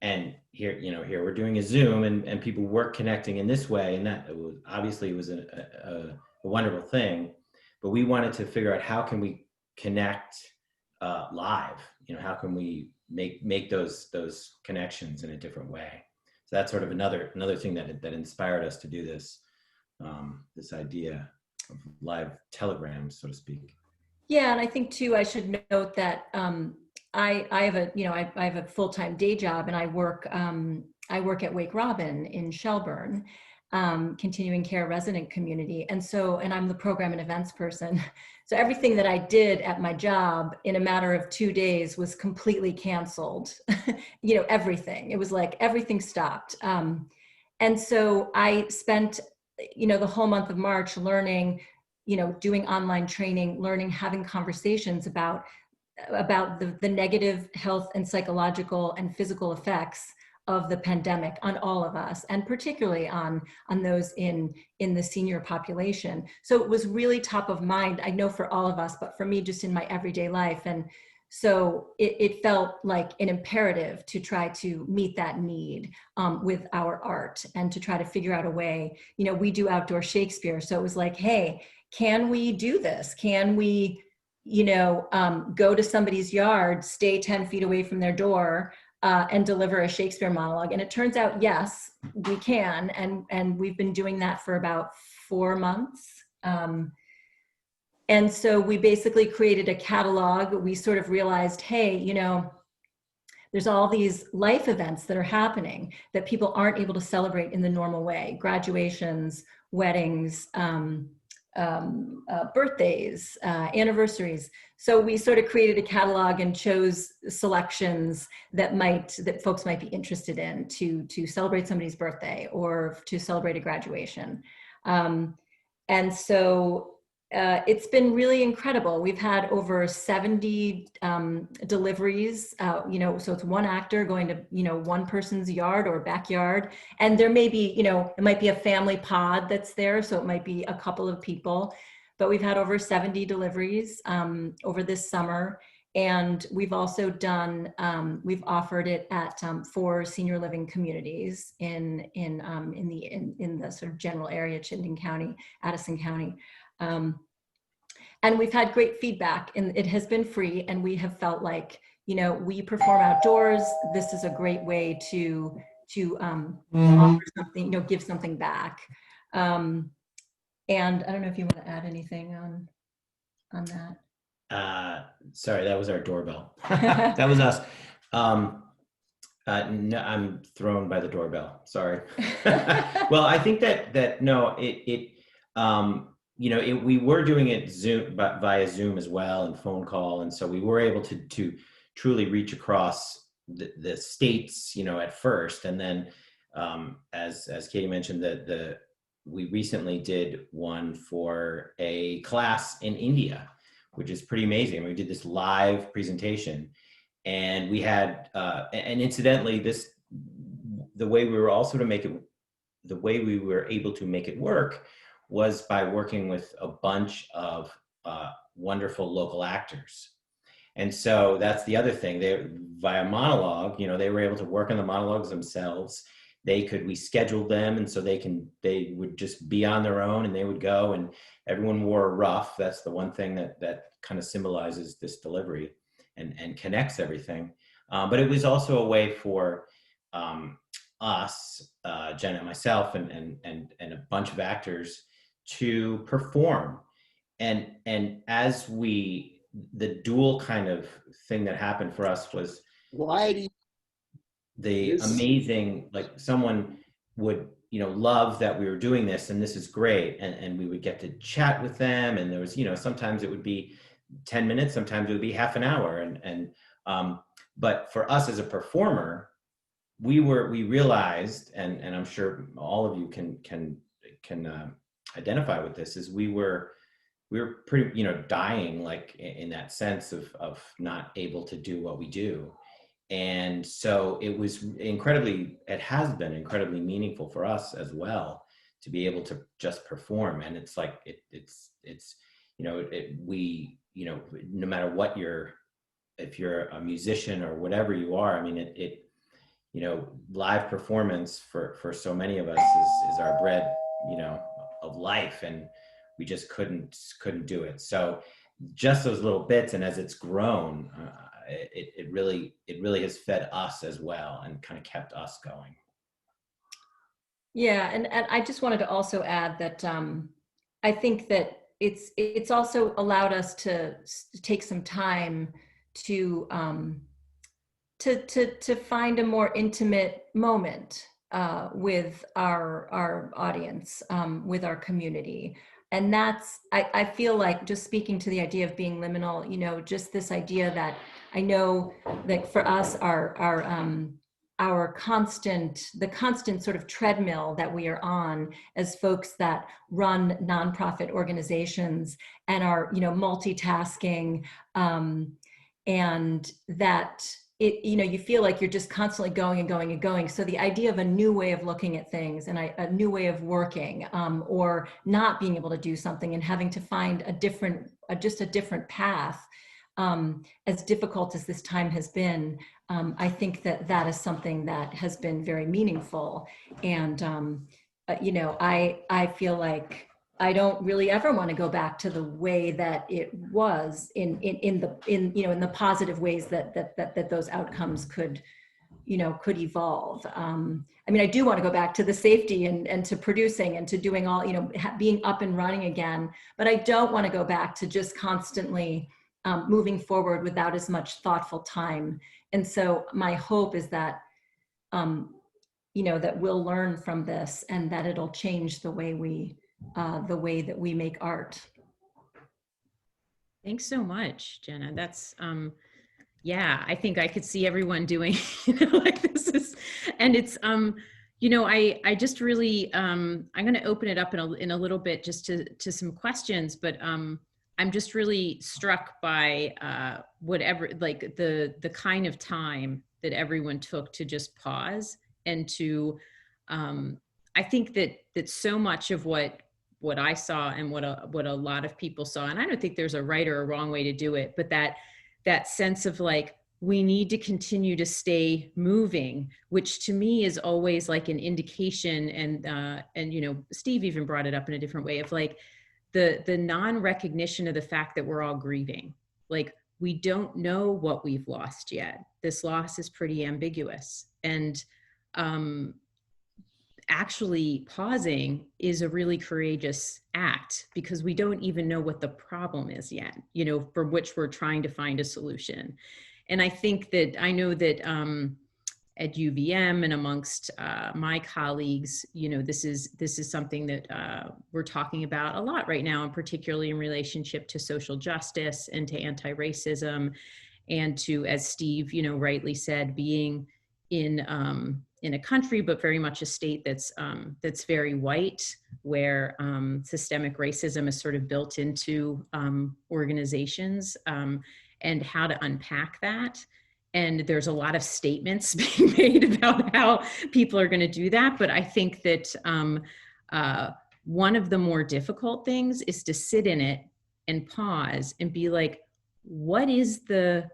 And here we're doing a Zoom and people were connecting in this way. And that obviously was a wonderful thing, but we wanted to figure out how can we connect live, how can we make those connections in a different way. So that's sort of another thing that inspired us to do this, this idea of live telegrams, so to speak. Yeah, and I think too, I should note that I have a full-time day job, and I work at Wake Robin in Shelburne, continuing care resident community, and I'm the program and events person. So everything that I did at my job in a matter of 2 days was completely canceled. Everything. It was like everything stopped. And so I spent the whole month of March learning, doing online training, learning, having conversations about the negative health and psychological and physical effects of the pandemic on all of us, and particularly on those in the senior population. So it was really top of mind, I know for all of us, but for me just in my everyday life. And so it felt like an imperative to try to meet that need with our art and to try to figure out a way. We do outdoor Shakespeare, so it was like, hey, can we do this? Can we, go to somebody's yard, stay 10 feet away from their door, and deliver a Shakespeare monologue? And it turns out, yes, we can. And we've been doing that for about 4 months. And so we basically created a catalog. We sort of realized, hey, there's all these life events that are happening that people aren't able to celebrate in the normal way. Graduations, weddings, birthdays, anniversaries. So we sort of created a catalog and chose selections that folks might be interested in to celebrate somebody's birthday or to celebrate a graduation. And so it's been really incredible. We've had over 70 deliveries, so it's one actor going to, one person's yard or backyard. And there may be, it might be a family pod that's there. So it might be a couple of people, but we've had over 70 deliveries over this summer. And we've also done, we've offered it at 4 senior living communities in the sort of general area, Chittenden County, Addison County. And we've had great feedback, and it has been free, and we have felt like, we perform outdoors. This is a great way to offer something, give something back. And I don't know if you want to add anything on that. Sorry, that was our doorbell. That was us. No, I'm thrown by the doorbell. Sorry. Well, I think that no, we were doing it via Zoom as well, and phone call, and so we were able to truly reach across the states, at first, and then as Katie mentioned, we recently did one for a class in India, which is pretty amazing. We did this live presentation, and we had and incidentally, the way we were able to make it work was by working with a bunch of wonderful local actors. And so that's the other thing. Via monologue, they were able to work on the monologues themselves. We scheduled them, and so they would just be on their own, and they would go, and everyone wore a ruff. That's the one thing that kind of symbolizes this delivery and connects everything. But it was also a way for us, Jena and myself, and a bunch of actors to perform. And as the dual kind of thing that happened for us was, Why do you the amazing, like someone would, love that we were doing this and this is great. And we would get to chat with them. And there was, sometimes it would be 10 minutes, sometimes it would be half an hour. But for us as a performer, we realized, and I'm sure all of you can identify with this, is we were pretty, dying, like in that sense of not able to do what we do. And so it has been incredibly meaningful for us as well to be able to just perform. And it's like, no matter what if you're a musician or whatever you are, I mean, live performance for so many of us is our bread, of life. And we just couldn't do it. So just those little bits. And as it's grown, it really has fed us as well and kind of kept us going. Yeah, and I just wanted to also add that I think that it's also allowed us to take some time to find a more intimate moment with our audience, with our community. And that's, I feel like, just speaking to the idea of being liminal, just this idea that I know that for us, the constant sort of treadmill that we are on as folks that run nonprofit organizations and are, multitasking, and that you feel like you're just constantly going and going and going. So the idea of a new way of looking at things and a new way of working, or not being able to do something and having to find a different path, as difficult as this time has been, I think that is something that has been very meaningful. And, I feel like I don't really ever want to go back to the way that it was in the positive ways that those outcomes could evolve. I mean, I do want to go back to the safety and to producing and to doing all, being up and running again, but I don't want to go back to just constantly moving forward without as much thoughtful time. And so my hope is that, that we'll learn from this and that it'll change the way that we make art. Thanks so much, Jena. That's, I think I could see everyone doing, like this is, and it's, I just really, I'm going to open it up in a little bit just to some questions, but I'm just really struck by whatever, like the kind of time that everyone took to just pause and to, I think that so much of what I saw and what a lot of people saw, and I don't think there's a right or a wrong way to do it, but that sense of like, we need to continue to stay moving, which to me is always like an indication, and Steve even brought it up in a different way of like the non-recognition of the fact that we're all grieving. Like, we don't know what we've lost yet. This loss is pretty ambiguous, and actually pausing is a really courageous act because we don't even know what the problem is yet, for which we're trying to find a solution. And I think that I know that at UVM and amongst my colleagues, this is something that we're talking about a lot right now, and particularly in relationship to social justice and to anti-racism, and to, as Steve, rightly said, being in a country, but very much a state that's very white, where systemic racism is sort of built into organizations, and how to unpack that. And there's a lot of statements being made about how people are going to do that. But I think that one of the more difficult things is to sit in it and pause and be like, what is the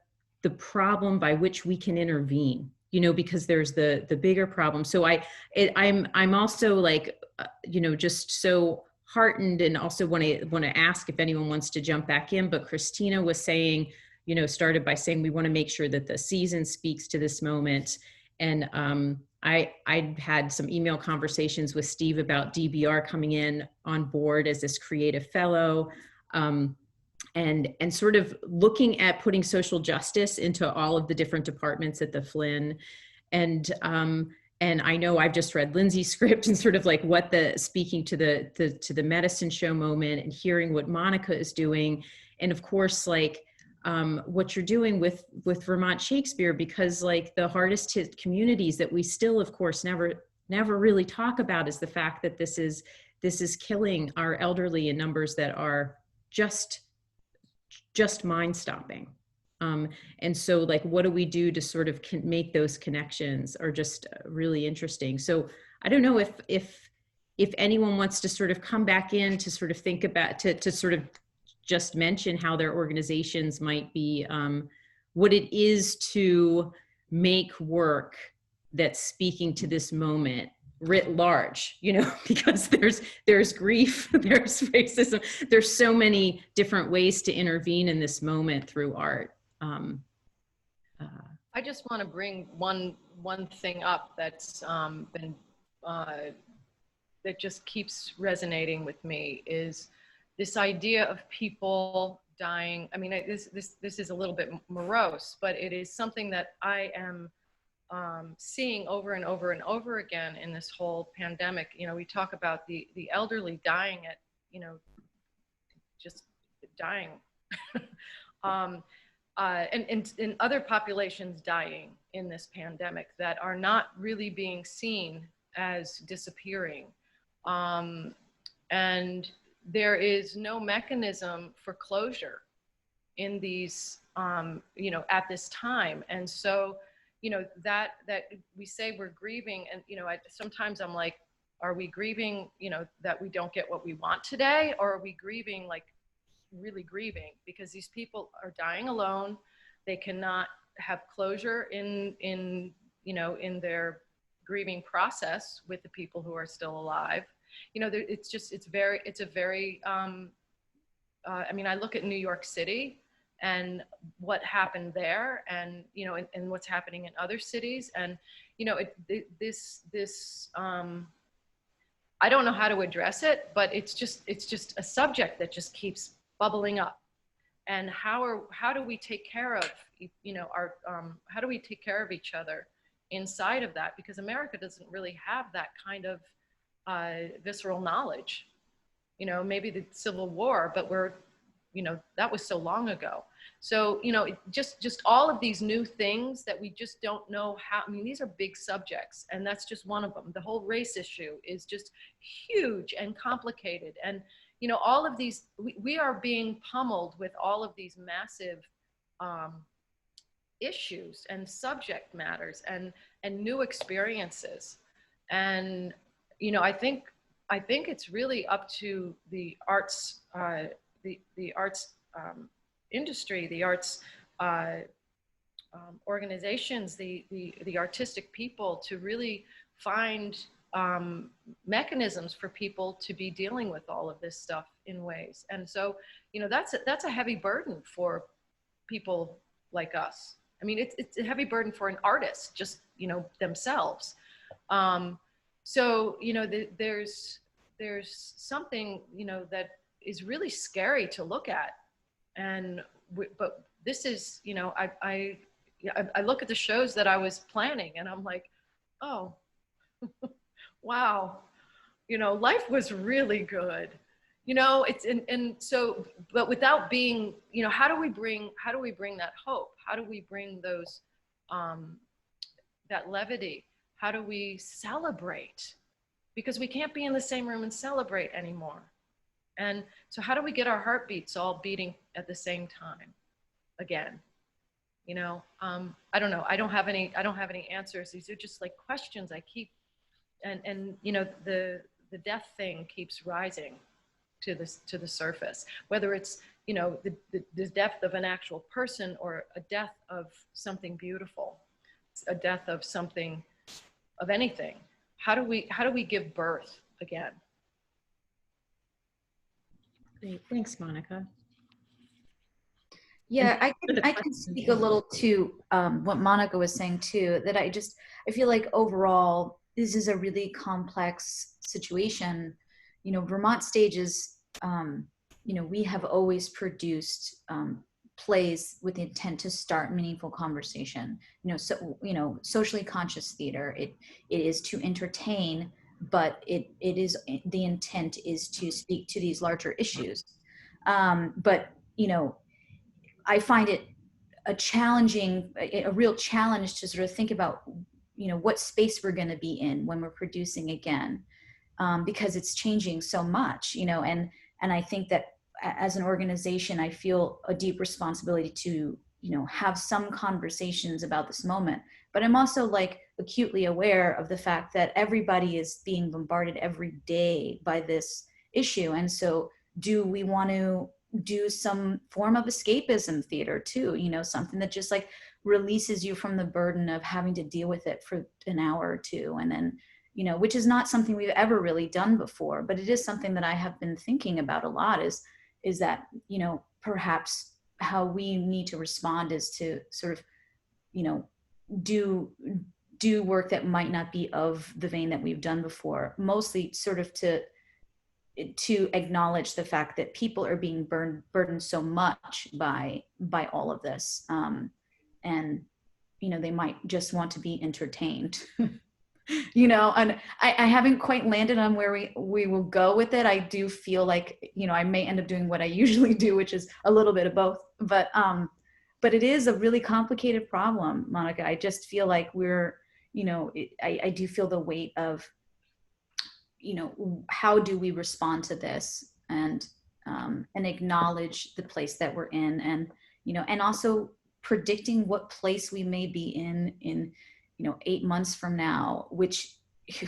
problem by which we can intervene? Because there's the bigger problem. So I'm also like, just so heartened, and also want to ask if anyone wants to jump back in. But Cristina was saying, started by saying we want to make sure that the season speaks to this moment. And I had some email conversations with Steve about DBR coming in on board as this creative fellow, and sort of looking at putting social justice into all of the different departments at the Flynn, And I know I've just read Lindsay's script and sort of like what speaking to the medicine show moment and hearing what Monica is doing. And of course, like what you're doing with Vermont Shakespeare, because like the hardest hit communities that we still, of course, never really talk about is the fact that this is killing our elderly in numbers that are just mind stopping. And so like, what do we do to sort of make those connections are just really interesting. So I don't know if anyone wants to sort of come back in to sort of think about, to sort of just mention how their organizations might be, what it is to make work that's speaking to this moment writ large, you know, because there's grief, there's racism, there's so many different ways to intervene in this moment through art. I just want to bring one thing up that's been that just keeps resonating with me is this idea of people dying. I mean, this is a little bit morose, but it is something that I am seeing over and over and over again in this whole pandemic. You know, we talk about the elderly dying at, you know, just dying. And other populations dying in this pandemic that are not really being seen as disappearing. And there is no mechanism for closure in these, you know, at this time. And so, you know, that we say we're grieving, and, you know, sometimes I'm like, are we grieving, you know, that we don't get what we want today? Or are we grieving, like, really grieving because these people are dying alone? They cannot have closure in you know, in their grieving process with the people who are still alive. You know, it's a very I mean, I look at New York City and what happened there, and, you know, and what's happening in other cities, and, you know, this I don't know how to address it, but it's just a subject that just keeps bubbling up. And how do we take care of, you know, our how do we take care of each other inside of that? Because America doesn't really have that kind of visceral knowledge. You know, maybe the Civil War, but you know, that was so long ago. So, you know, just all of these new things that we just don't know how. I mean, these are big subjects, and that's just one of them. The whole race issue is just huge and complicated. And, you know, all of these, we are being pummeled with all of these massive issues and subject matters and new experiences. And, you know, I think it's really up to the arts, the arts industry, the arts organizations, the artistic people to really find mechanisms for people to be dealing with all of this stuff in ways. And so, you know, that's a heavy burden for people like us. I mean, it's a heavy burden for an artist, just, you know, themselves. So, you know, there's something, you know, that is really scary to look at. And, but this is, you know, I look at the shows that I was planning and I'm like, oh, wow, you know, life was really good. You know, it's, and so, but without being, you know, how do we bring that hope? How do we bring those, that levity? How do we celebrate? Because we can't be in the same room and celebrate anymore. And so how do we get our heartbeats all beating at the same time again? You know, I don't know. I don't have any answers. These are just like questions I keep, and you know, the death thing keeps rising to the surface, whether it's, you know, the death of an actual person or a death of something beautiful, a death of something, of anything. How do we give birth again? Great, thanks, Monica. Yeah, I can speak a little to what Monica was saying too, that I feel like overall, this is a really complex situation. You know, Vermont Stages, you know, we have always produced plays with the intent to start meaningful conversation. So socially conscious theater, it is to entertain, but it is, the intent is to speak to these larger issues. But I find it a real challenge to sort of think about what space we're going to be in when we're producing again, because it's changing so much, and I think that as an organization, I feel a deep responsibility to, have some conversations about this moment, but I'm also like acutely aware of the fact that everybody is being bombarded every day by this issue. And so do we want to do some form of escapism theater too, something that just like releases you from the burden of having to deal with it for an hour or two, and then which is not something we've ever really done before, but it is something that I have been thinking about a lot, is that perhaps how we need to respond is to sort of do work that might not be of the vein that we've done before, mostly sort of to acknowledge the fact that people are being burdened so much by all of this, and they might just want to be entertained. And I haven't quite landed on where we will go with it. I do feel like I may end up doing what I usually do, which is a little bit of both, but it is a really complicated problem, Monica. I just feel like we're I do feel the weight of how do we respond to this, and acknowledge the place that we're in, and and also predicting what place we may be in 8 months from now, which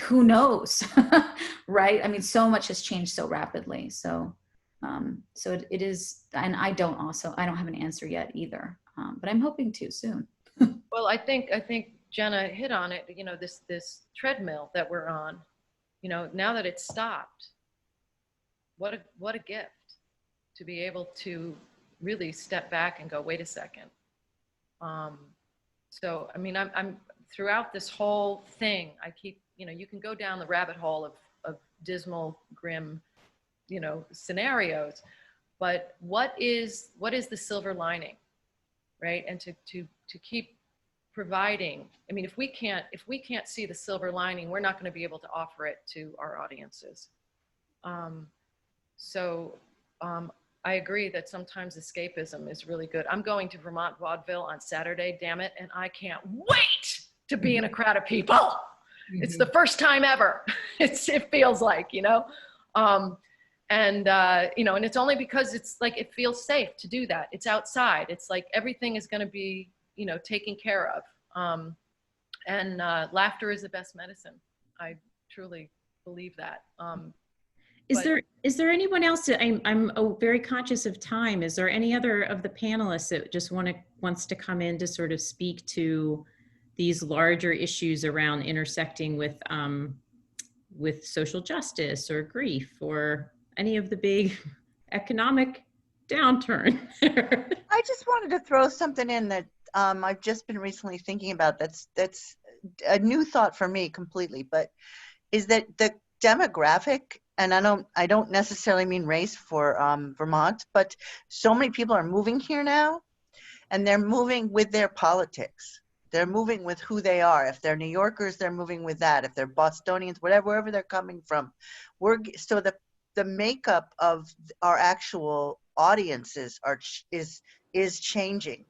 who knows, right? I mean, so much has changed so rapidly. So it is, and I don't have an answer yet either, but I'm hoping to soon. Well, I think Jena hit on it, this treadmill that we're on, now that it's stopped, what a gift to be able to really step back and go, wait a second. So, I mean, I'm throughout this whole thing, I keep, you can go down the rabbit hole of dismal, grim, scenarios, but what is the silver lining, right? And to keep providing. I mean, if we can't see the silver lining, we're not going to be able to offer it to our audiences. I agree that sometimes escapism is really good. I'm going to Vermont Vaudeville on Saturday, damn it, and I can't wait to be in a crowd of people. Mm-hmm. It's the first time ever. It feels like, and it's only because it's like, it feels safe to do that. It's outside. It's like everything is going to be, taken care of. And laughter is the best medicine. I truly believe that. Is there anyone else? I'm very conscious of time. Is there any other of the panelists that just wants to come in to sort of speak to these larger issues around intersecting with social justice or grief or any of the big economic downturn? I just wanted to throw something in that I've just been recently thinking about. That's a new thought for me completely, but is that the demographic, and I don't necessarily mean race for Vermont, but so many people are moving here now, and they're moving with their politics. They're moving with who they are. If they're New Yorkers, they're moving with that. If they're Bostonians, wherever they're coming from, so the makeup of our actual audiences is changing.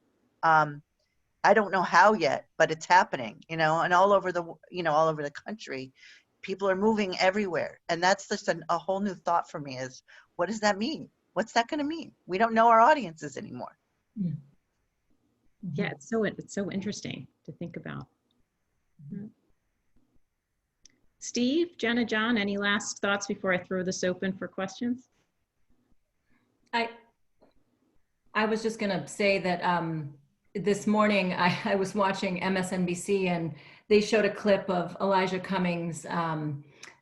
I don't know how yet, but it's happening. And all over the country, people are moving everywhere, and that's just a whole new thought for me. Is what does that mean? What's that going to mean? We don't know our audiences anymore. Yeah, it's so interesting to think about. Steve, Jena, John, any last thoughts before I throw this open for questions? I was just going to say that this morning I was watching MSNBC, and they showed a clip of Elijah Cummings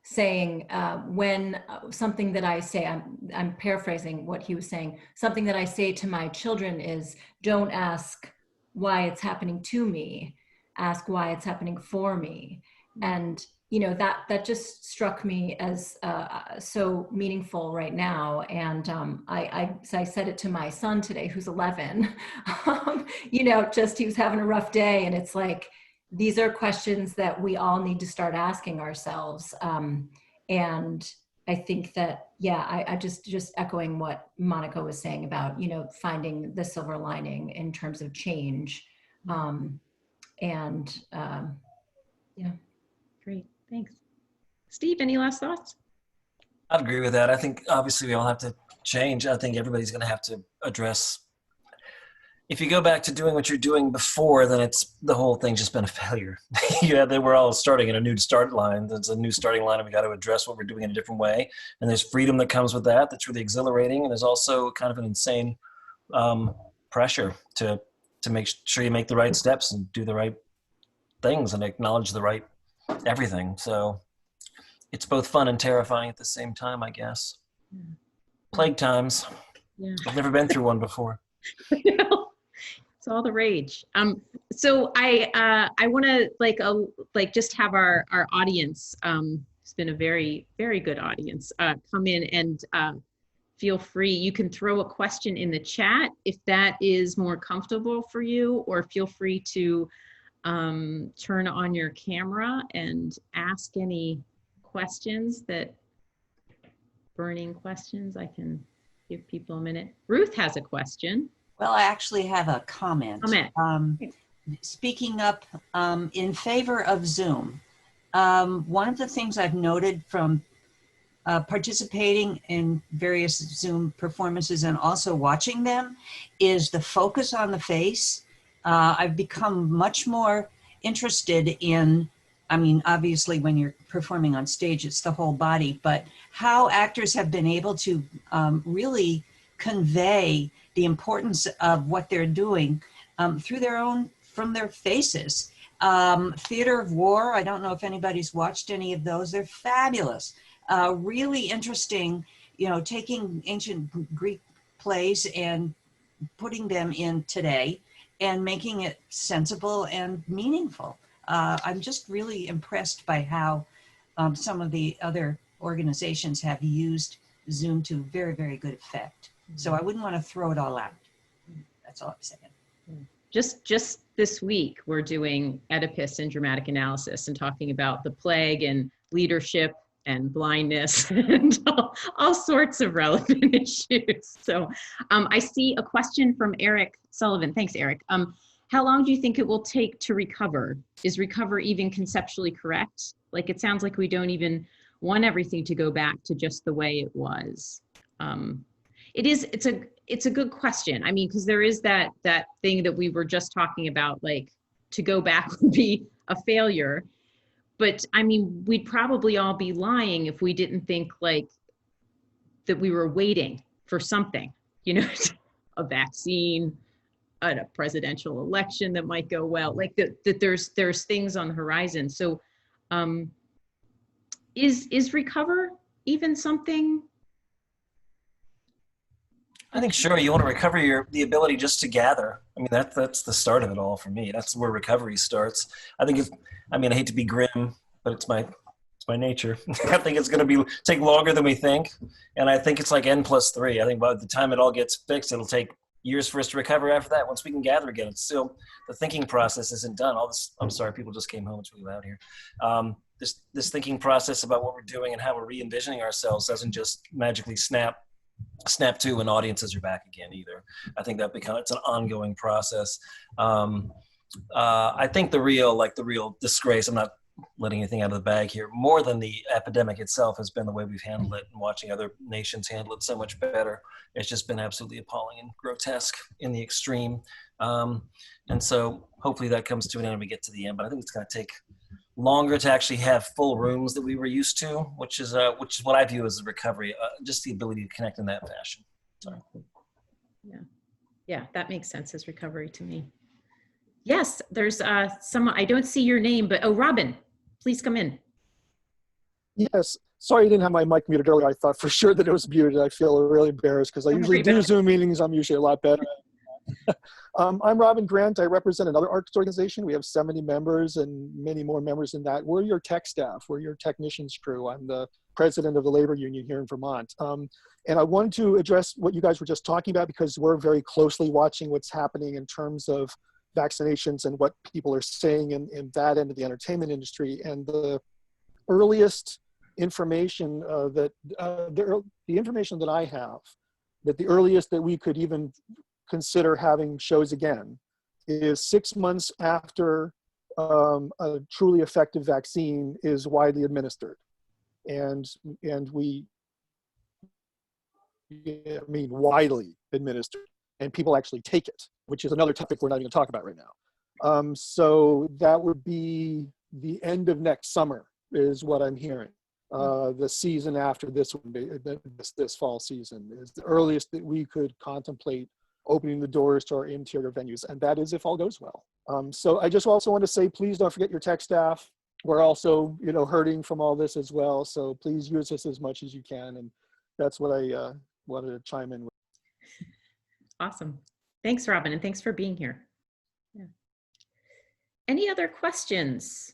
saying, when something that I say, I'm paraphrasing what he was saying, something that I say to my children is, don't ask why it's happening to me, ask why it's happening for me. And you know, that just struck me as so meaningful right now. And I said it to my son today, who's 11, you know, just he was having a rough day. And it's like, these are questions that we all need to start asking ourselves. And I think that, yeah, I just echoing what Monica was saying about, you know, finding the silver lining in terms of change. Yeah. Great, thanks. Steve, any last thoughts? I'd agree with that. I think obviously we all have to change. I think everybody's going to have to address. If you go back to doing what you're doing before, then it's the whole thing's just been a failure. Yeah, they were all starting in a new start line. There's a new starting line, and we got to address what we're doing in a different way. And there's freedom that comes with that. That's really exhilarating. And there's also kind of an insane pressure to make sure you make the right steps and do the right things and acknowledge the right everything. So it's both fun and terrifying at the same time, I guess. Plague times. Yeah. I've never been through one before. It's all the rage. So I want to just have our audience. It's been a very, very good audience. Come in and feel free. You can throw a question in the chat if that is more comfortable for you, or feel free to turn on your camera and ask any questions burning questions. I can give people a minute. Ruth has a question. Well, I actually have a comment. Speaking up in favor of Zoom, one of the things I've noted from participating in various Zoom performances and also watching them is the focus on the face. I've become much more interested in, I mean, obviously when you're performing on stage, it's the whole body, but how actors have been able to really convey the importance of what they're doing from their faces. Theater of War, I don't know if anybody's watched any of those. They're fabulous. Really interesting, you know, taking ancient Greek plays and putting them in today and making it sensible and meaningful. I'm just really impressed by how some of the other organizations have used Zoom to very, very good effect. So I wouldn't want to throw it all out. That's all I'm saying. Just this week, we're doing Oedipus in dramatic analysis and talking about the plague and leadership and blindness and all sorts of relevant issues. So I see a question from Eric Sullivan. Thanks, Eric. How long do you think it will take to recover? Is recover even conceptually correct? Like, it sounds like we don't even want everything to go back to just the way it was. It's a good question. I mean, because there is that thing that we were just talking about, like, to go back would be a failure. But I mean, we'd probably all be lying if we didn't think like that we were waiting for something, you know, a vaccine, a presidential election that might go well, like that there's things on the horizon. So is recover even something? I think, sure, you want to recover the ability just to gather. I mean, that's the start of it all for me. That's where recovery starts. I think I hate to be grim, but it's my nature. I think it's going to take longer than we think. And I think it's like N+3. I think by the time it all gets fixed, it'll take years for us to recover after that. Once we can gather again, it's still, the thinking process isn't done. I'm sorry, people just came home. It's really loud here. This thinking process about what we're doing and how we're re-envisioning ourselves doesn't just magically snap to when audiences are back again either. I think it's an ongoing process. I think the real disgrace, I'm not letting anything out of the bag here, more than the epidemic itself, has been the way we've handled it, and watching other nations handle it so much better. It's just been absolutely appalling and grotesque in the extreme. And so hopefully that comes to an end and we get to the end, but I think it's going to take longer to actually have full rooms that we were used to, which is what I view as a recovery, just the ability to connect in that fashion. Sorry. Yeah, that makes sense as recovery to me. Yes, there's someone, I don't see your name, but Robin, please come in. Yes, sorry I didn't have my mic muted earlier. I thought for sure that it was muted. I feel really embarrassed because I usually do Zoom meetings. I'm usually a lot better. I'm Robin Grant. I represent another arts organization. We have 70 members and many more members than that. We're your tech staff. We're your technicians crew. I'm the president of the labor union here in Vermont. And I wanted to address what you guys were just talking about, because we're very closely watching what's happening in terms of vaccinations and what people are saying in that end of the entertainment industry. And the earliest information the information that I have, that the earliest that we could even consider having shows again is 6 months after a truly effective vaccine is widely administered. And we, I mean, widely administered, and people actually take it, which is another topic we're not going to talk about right now. So that would be the end of next summer is what I'm hearing. The season after this would be this fall season is the earliest that we could contemplate opening the doors to our interior venues, and that is if all goes well. So I just also want to say, please don't forget your tech staff. We're also, hurting from all this as well. So please use us as much as you can, and that's what I wanted to chime in with. Awesome. Thanks, Robin, and thanks for being here. Yeah. Any other questions?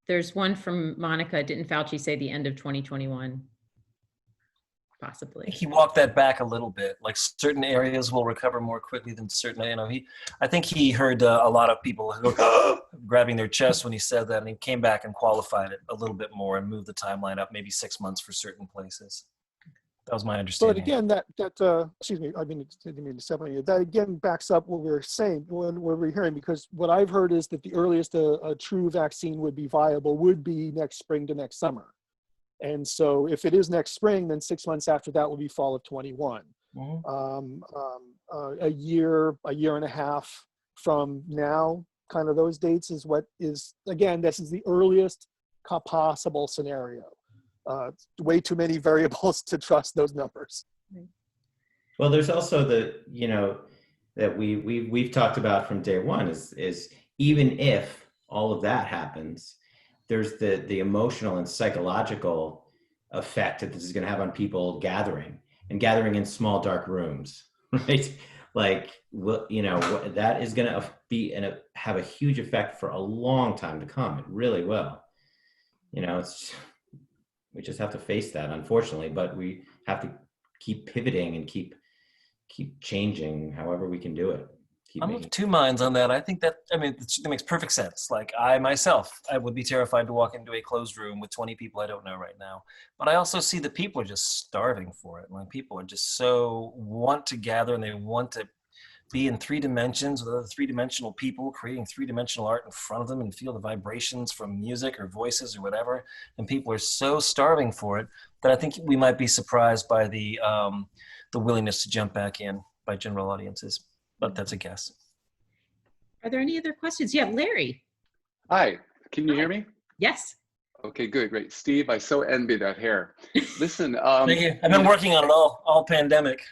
There's one from Monica. Didn't Fauci say the end of 2021? Possibly. I think he walked that back a little bit. Like certain areas will recover more quickly than certain. I think he heard a lot of people grabbing their chest when he said that, and he came back and qualified it a little bit more and moved the timeline up maybe 6 months for certain places. That was my understanding. But again, that excuse me, I didn't mean to separate you. That again backs up what we're saying, what we're hearing, because what I've heard is that the earliest a true vaccine would be viable would be next spring to next summer. And so if it is next spring, then 6 months after that will be fall of 21. Mm-hmm. A year and a half from now, kind of those dates is what is, again, this is the earliest possible scenario. Way too many variables to trust those numbers. Well, there's also that we've talked about from day one is even if all of that happens, there's the emotional and psychological effect that this is going to have on people gathering in small dark rooms, right? Like, that is going to be and have a huge effect for a long time to come. It really will. We just have to face that, unfortunately, but we have to keep pivoting and keep changing however we can do it. I'm of two minds on that. I think that makes perfect sense. Like I would be terrified to walk into a closed room with 20 people I don't know right now. But I also see that people are just starving for it. Like people are just so want to gather, and they want to be in 3 dimensions with other 3-dimensional people creating 3-dimensional art in front of them and feel the vibrations from music or voices or whatever. And people are so starving for it that I think we might be surprised by the willingness to jump back in by general audiences. But that's a guess. Are there any other questions? Yeah, Larry. Hi, can you hear me? Yes. Okay, good, great. Steve, I so envy that hair. Listen. Thank you. I've been working on it all pandemic.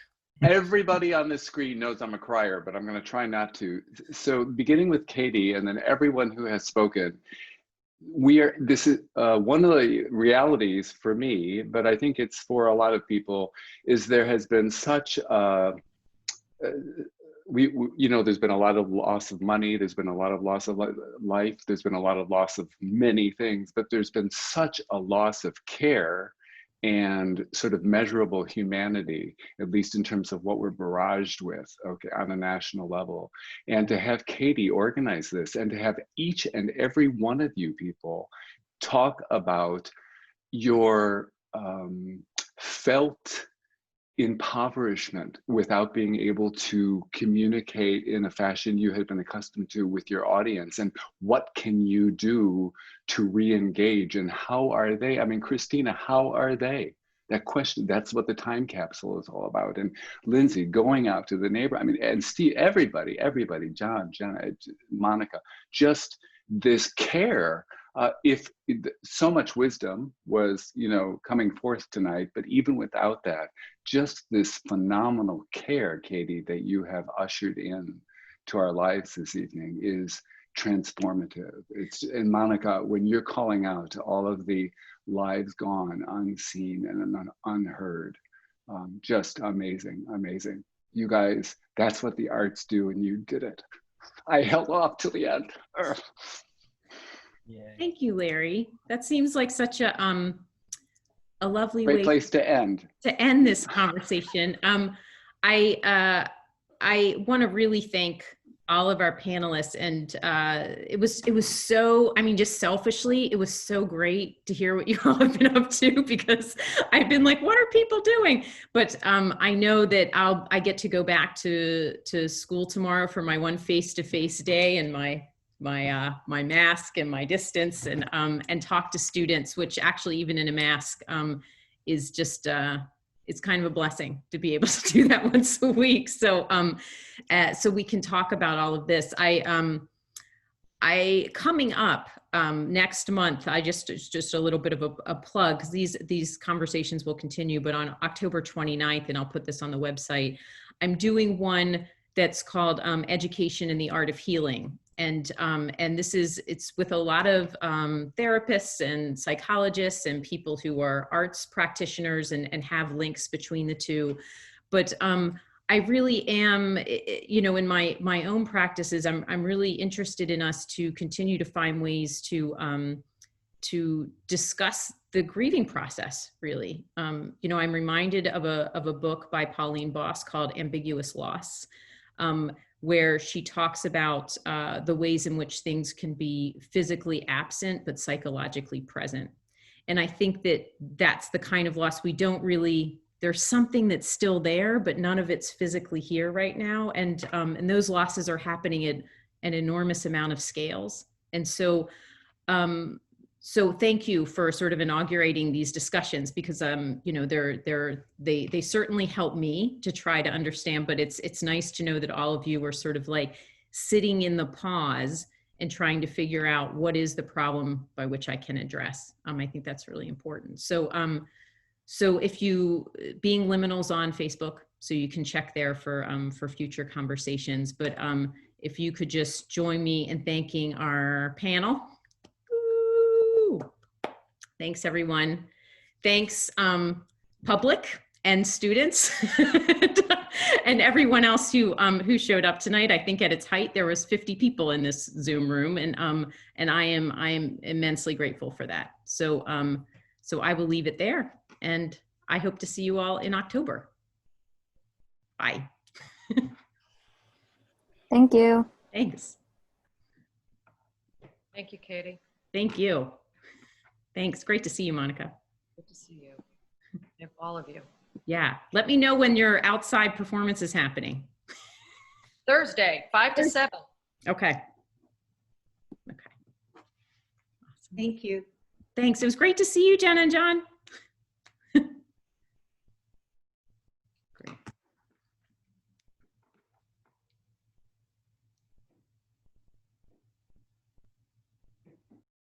Everybody on this screen knows I'm a crier, but I'm going to try not to. So beginning with Katie and then everyone who has spoken, this is one of the realities for me, but I think it's for a lot of people, is there has been such there's been a lot of loss of money, there's been a lot of loss of life, there's been a lot of loss of many things, but there's been such a loss of care and sort of measurable humanity, at least in terms of what we're barraged with, okay, on a national level. And to have Katie organize this, and to have each and every one of you people talk about your felt impoverishment without being able to communicate in a fashion you had been accustomed to with your audience, and what can you do to re-engage, and how are they? I mean, Cristina, how are they? That question, that's what the time capsule is all about. And Lindsay, going out to the neighbor, I mean, and Steve, everybody, John, Jena, Monica, just this care. If so much wisdom was, coming forth tonight, but even without that, just this phenomenal care, Katie, that you have ushered in to our lives this evening is transformative. And Monica, when you're calling out to all of the lives gone, unseen and unheard, Just amazing, amazing. You guys, that's what the arts do, and you did it. I held off till the end. Yeah. Thank you, Larry. That seems like such a lovely Great way place to end. this conversation. I want to really thank all of our panelists, and it was so, I mean, just selfishly, it was so great to hear what you all have been up to, because I've been like, what are people doing? But I know that I get to go back to school tomorrow for my one face-to-face day, and my mask and my distance, and talk to students, which actually even in a mask is just it's kind of a blessing to be able to do that once a week. So so we can talk about all of this. I coming up next month, I just a little bit of a plug, because these conversations will continue, but on October 29th, and I'll put this on the website, I'm doing one that's called Education in the Art of Healing. And it's with a lot of therapists and psychologists and people who are arts practitioners and have links between the two. But I really am, you know, in my own practices, I'm really interested in us to continue to find ways to discuss the grieving process, really. You know, I'm reminded of a book by Pauline Boss called Ambiguous Loss, where she talks about the ways in which things can be physically absent but psychologically present. And I think that that's the kind of loss we don't really, there's something that's still there, but none of it's physically here right now. And those losses are happening at an enormous amount of scales. And so, so thank you for sort of inaugurating these discussions, because you know, they certainly help me to try to understand, but it's nice to know that all of you are sort of like sitting in the pause and trying to figure out what is the problem by which I can address. I think that's really important. So so if you, Being Liminal's on Facebook, so you can check there for future conversations. But if you could just join me in thanking our panel. Thanks, everyone. Thanks, public and students and everyone else who showed up tonight. I think at its height, there was 50 people in this Zoom room, and I am immensely grateful for that. So, so I will leave it there, and I hope to see you all in October. Bye. Thank you. Thanks. Thank you, Katie. Thank you. Thanks. Great to see you, Monica. Good to see you. Yep, all of you. Yeah. Let me know when your outside performance is happening. Thursday, 5 to 7. Okay. Okay. Thank you. Thanks. It was great to see you, Jenna and John.